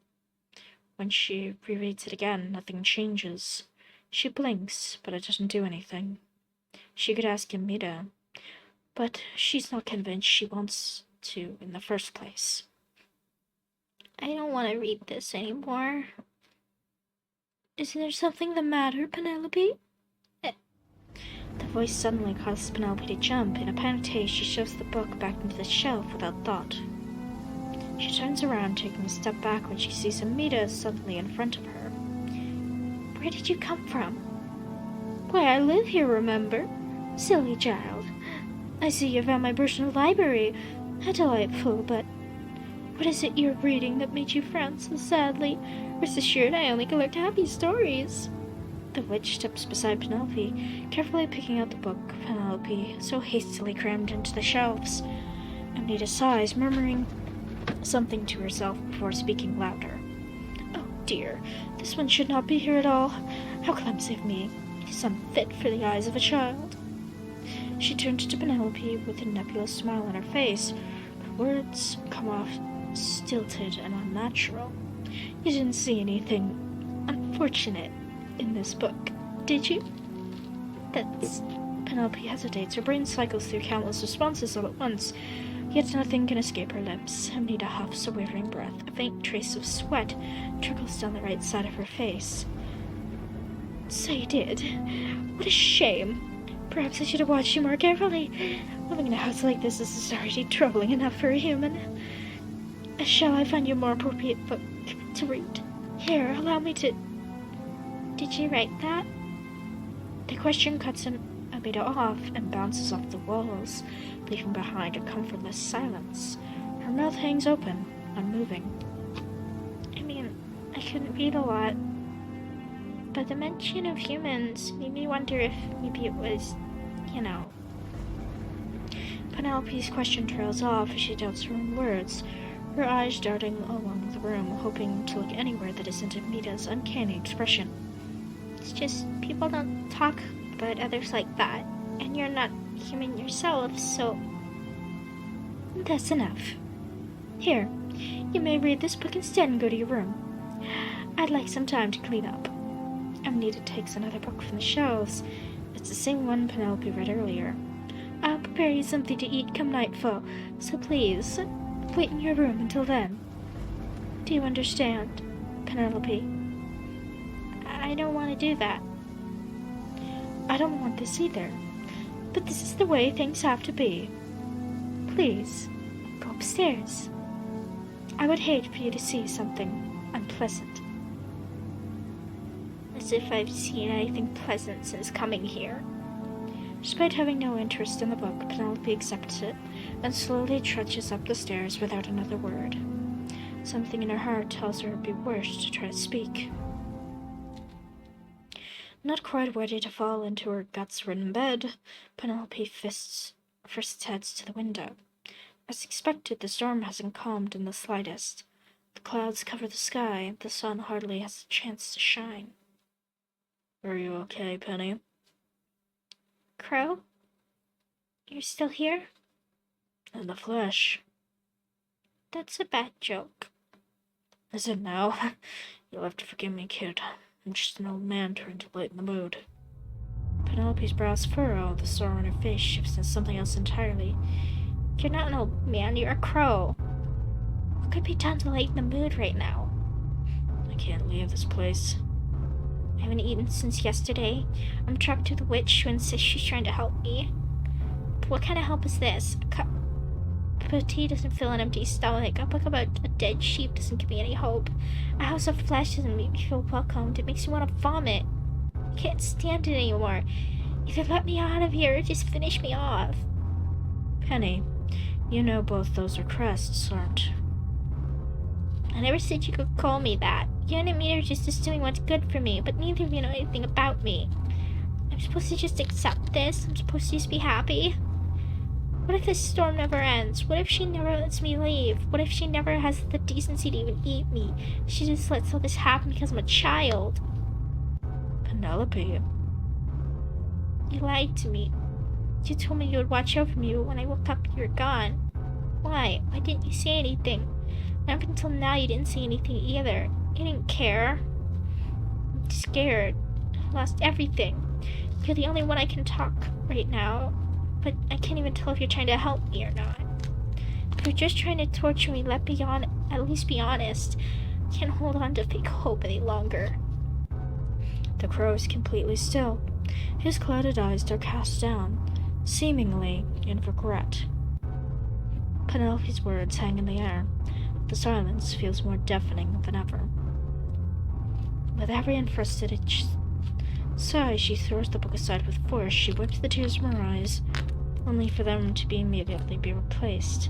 When she rereads it again, nothing changes. She blinks, but it doesn't do anything. She could ask Amita, but she's not convinced she wants to in the first place. I don't want to read this anymore. Is there something the matter, Penelope? The voice suddenly causes Penelope to jump. In a panicked haste, she shoves the book back into the shelf without thought. She turns around, taking a step back when she sees Amita suddenly in front of her. Where did you come from? Why, I live here, remember? Silly child. I see you found my personal library. How delightful, but what is it you're reading that made you frown so sadly? Rest assured I only collect happy stories. The witch steps beside Penelope, carefully picking out the book Penelope so hastily crammed into the shelves. Amita sighs, murmuring something to herself before speaking louder. Oh dear, this one should not be here at all. How clumsy of me. It is unfit for the eyes of a child. She turns to Penelope with a nebulous smile on her face. Her words come off stilted and unnatural. You didn't see anything unfortunate in this book, did you? That's... Penelope hesitates. Her brain cycles through countless responses all at once, yet nothing can escape her lips. Amita huffs a wavering breath. A faint trace of sweat trickles down the right side of her face. So you did. What a shame. Perhaps I should have watched you more carefully. Living in a house like this is already troubling enough for a human. Shall I find you a more appropriate book to read? Here, allow me to... Did you write that? The question cuts Amita off and bounces off the walls, leaving behind a comfortless silence. Her mouth hangs open, unmoving. I mean, I couldn't read a lot, but the mention of humans made me wonder if maybe it was, Penelope's question trails off as she doubts her own words, her eyes darting along the room, hoping to look anywhere that isn't Amita's uncanny expression. It's just people don't talk about others like that, and you're not human yourself, so... That's enough. Here, you may read this book instead and go to your room. I'd like some time to clean up. Amita takes another book from the shelves. It's the same one Penelope read earlier. I'll prepare you something to eat come nightfall, so please, wait in your room until then. Do you understand, Penelope? I don't want to do that. I don't want this either, but this is the way things have to be. Please, go upstairs. I would hate for you to see something unpleasant. As if I've seen anything pleasant since coming here. Despite having no interest in the book, Penelope accepts it and slowly trudges up the stairs without another word. Something in her heart tells her it would be worse to try to speak. Not quite ready to fall into her guts-ridden bed, Penelope first heads to the window. As expected, the storm hasn't calmed in the slightest. The clouds cover the sky, and the sun hardly has a chance to shine. Are you okay, Penny? Crow? You're still here? In the flesh. That's a bad joke. Is it now? You'll have to forgive me, kid. I'm just an old man trying to lighten the mood. Penelope's brows furrow, the sorrow on her face shifts into something else entirely. You're not an old man, you're a crow. What could be done to lighten the mood right now? I can't leave this place. I haven't eaten since yesterday. I'm trapped with a witch who insists she's trying to help me. But what kind of help is this? A cup of tea doesn't fill an empty stomach. A book about a dead sheep doesn't give me any hope. A house of flesh doesn't make me feel welcomed. It makes me want to vomit. I can't stand it anymore. Either let me out of here or just finish me off. Penny, you know both those are crests, aren't? I never said you could call me that. You and me are just assuming what's good for me, but neither of you know anything about me. I'm supposed to just accept this? I'm supposed to just be happy? What if this storm never ends? What if she never lets me leave? What if she never has the decency to even eat me? She just lets all this happen because I'm a child. Penelope. You lied to me. You told me you would watch over me, but when I woke up, you were gone. Why? Why didn't you say anything? And up until now, you didn't say anything either. You didn't care. I'm scared. I lost everything. You're the only one I can talk right now, but I can't even tell if you're trying to help me or not. If you're just trying to torture me, at least be honest. I can't hold on to fake hope any longer. The crow is completely still. His clouded eyes are cast down, seemingly in regret. Penelope's words hang in the air. The silence feels more deafening than ever. With every unfrustrated sigh, she throws the book aside with force. She wipes the tears from her eyes, only for them to immediately be replaced.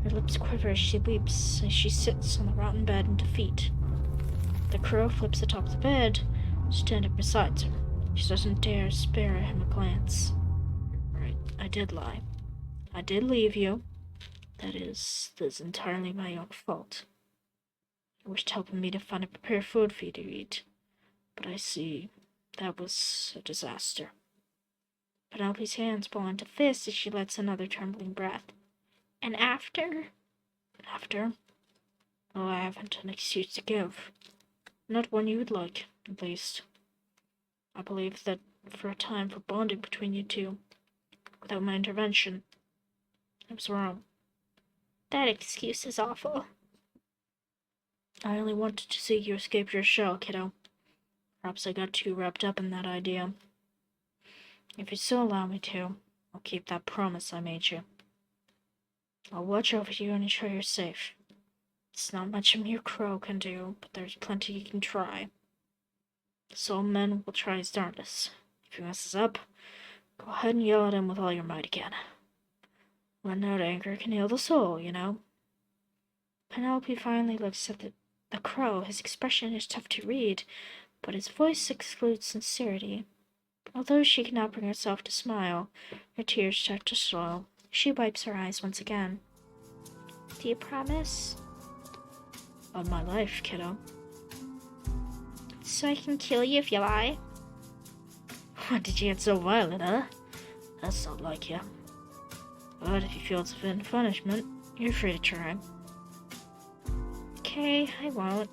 Her lips quiver as she weeps, as she sits on the rotten bed in defeat. The crow flips atop the bed, standing beside her. She doesn't dare spare him a glance. Right, I did lie. I did leave you. That's entirely my own fault. You wished helping me to find and prepare food for you to eat, but I see that was a disaster. Penelope's hands ball into fists as she lets another trembling breath. And after? After? Oh, I haven't an excuse to give. Not one you would like, at least. I believe that for a time for bonding between you two, without my intervention, I was wrong. That excuse is awful. I only wanted to see you escape your shell, kiddo. Perhaps I got too wrapped up in that idea. If you still allow me to, I'll keep that promise I made you. I'll watch over you and ensure you're safe. It's not much a mere crow can do, but there's plenty you can try. So men will try his darndest. If he messes up, go ahead and yell at him with all your might again. Letting out anger can heal the soul, you know. Penelope finally looks at the crow. His expression is tough to read, but his voice excludes sincerity. Although she cannot bring herself to smile, her tears start to slow. She wipes her eyes once again. Do you promise? On my life, kiddo. So I can kill you if you lie? When did you get so violent, huh? That's not like you. But if you feel it's a fit punishment, you're free to try. Okay, I won't.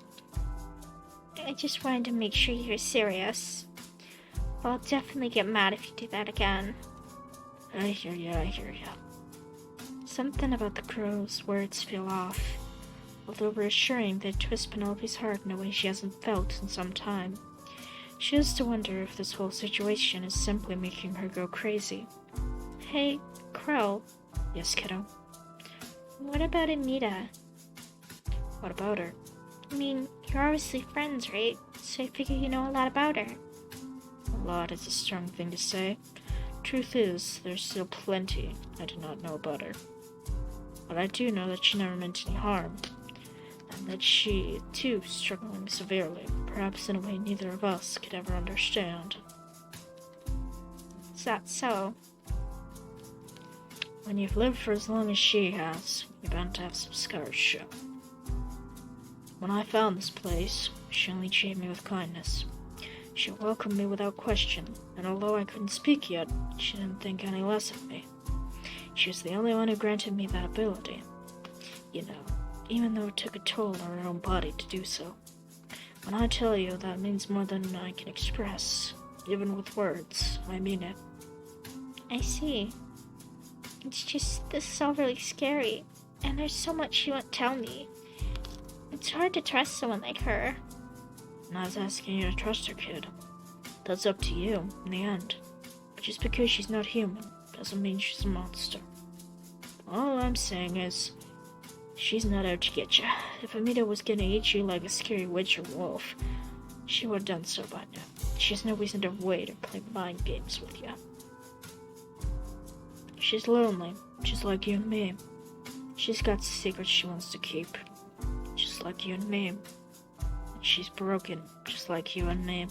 I just wanted to make sure you're serious. But I'll definitely get mad if you do that again. I hear ya. Something about the crow's words feel off. Although reassuring, they twist Penelope's heart in a way she hasn't felt in some time. She has to wonder if this whole situation is simply making her go crazy. Hey, Crow. Yes, kiddo? What about Anita? What about her? I mean, you're obviously friends, right? So I figure you know a lot about her. A lot is a strong thing to say. Truth is, there's still plenty I do not know about her. But I do know that she never meant any harm, and that she, too, is struggling severely, perhaps in a way neither of us could ever understand. Is that so? When you've lived for as long as she has, you're bound to have some scars show. When I found this place, she only treated me with kindness. She welcomed me without question, and although I couldn't speak yet, she didn't think any less of me. She was the only one who granted me that ability. You know, even though it took a toll on her own body to do so. When I tell you that means more than I can express, even with words, I mean it. I see. It's just, this is all really scary, and there's so much she won't tell me. It's hard to trust someone like her. And I was asking you to trust her, kid. That's up to you, in the end. But just because she's not human, doesn't mean she's a monster. All I'm saying is, she's not out to get you. If Amita was gonna eat you like a scary witch or wolf, she would have done so by now. She has no reason to wait or play mind games with you. She's lonely, just like you and me. She's got secrets she wants to keep, just like you and me. She's broken, just like you and me.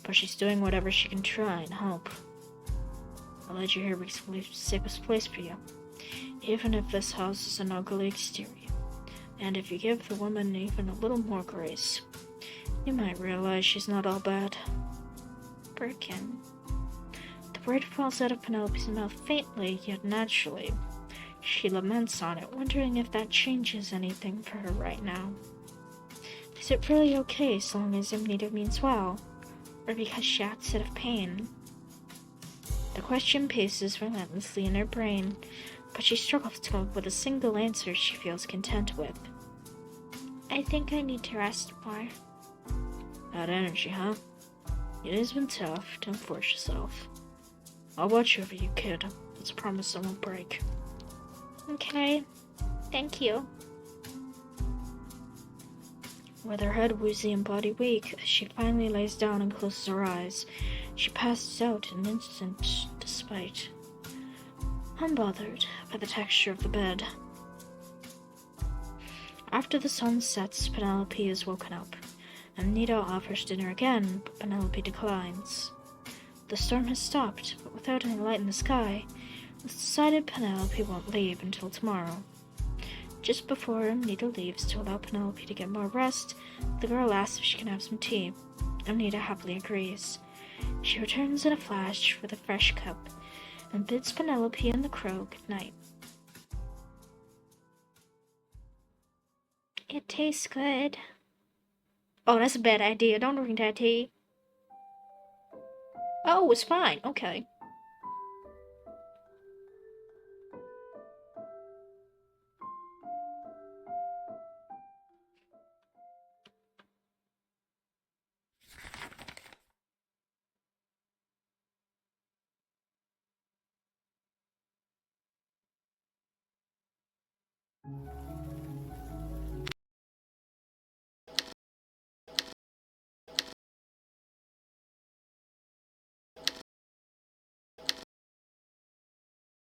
But she's doing whatever she can try and help. I led you here because I believe it's the safest place for you, even if this house is an ugly exterior. And if you give the woman even a little more grace, you might realize she's not all bad. Birkin. The word falls out of Penelope's mouth faintly, yet naturally. She laments on it, wondering if that changes anything for her right now. Is it really okay so long as Amita means well? Or because she acts out of pain? The question paces relentlessly in her brain, but she struggles to come up with a single answer she feels content with. I think I need to rest more. That energy, huh? It has been tough. Don't force yourself. I'll watch over you, kid. Let's promise I won't break. Okay. Thank you. With her head woozy and body weak, as she finally lays down and closes her eyes, she passes out in an instant, despite unbothered by the texture of the bed. After the sun sets, Penelope is woken up. Amita offers dinner again, but Penelope declines. The storm has stopped, but without any light in the sky, it's decided Penelope won't leave until tomorrow. Just before Amita leaves to allow Penelope to get more rest, the girl asks if she can have some tea. Amita happily agrees. She returns in a flash with a fresh cup, and bids Penelope and the crow good night. It tastes good. Oh, that's a bad idea. Don't drink that tea. Oh, it's fine. Okay.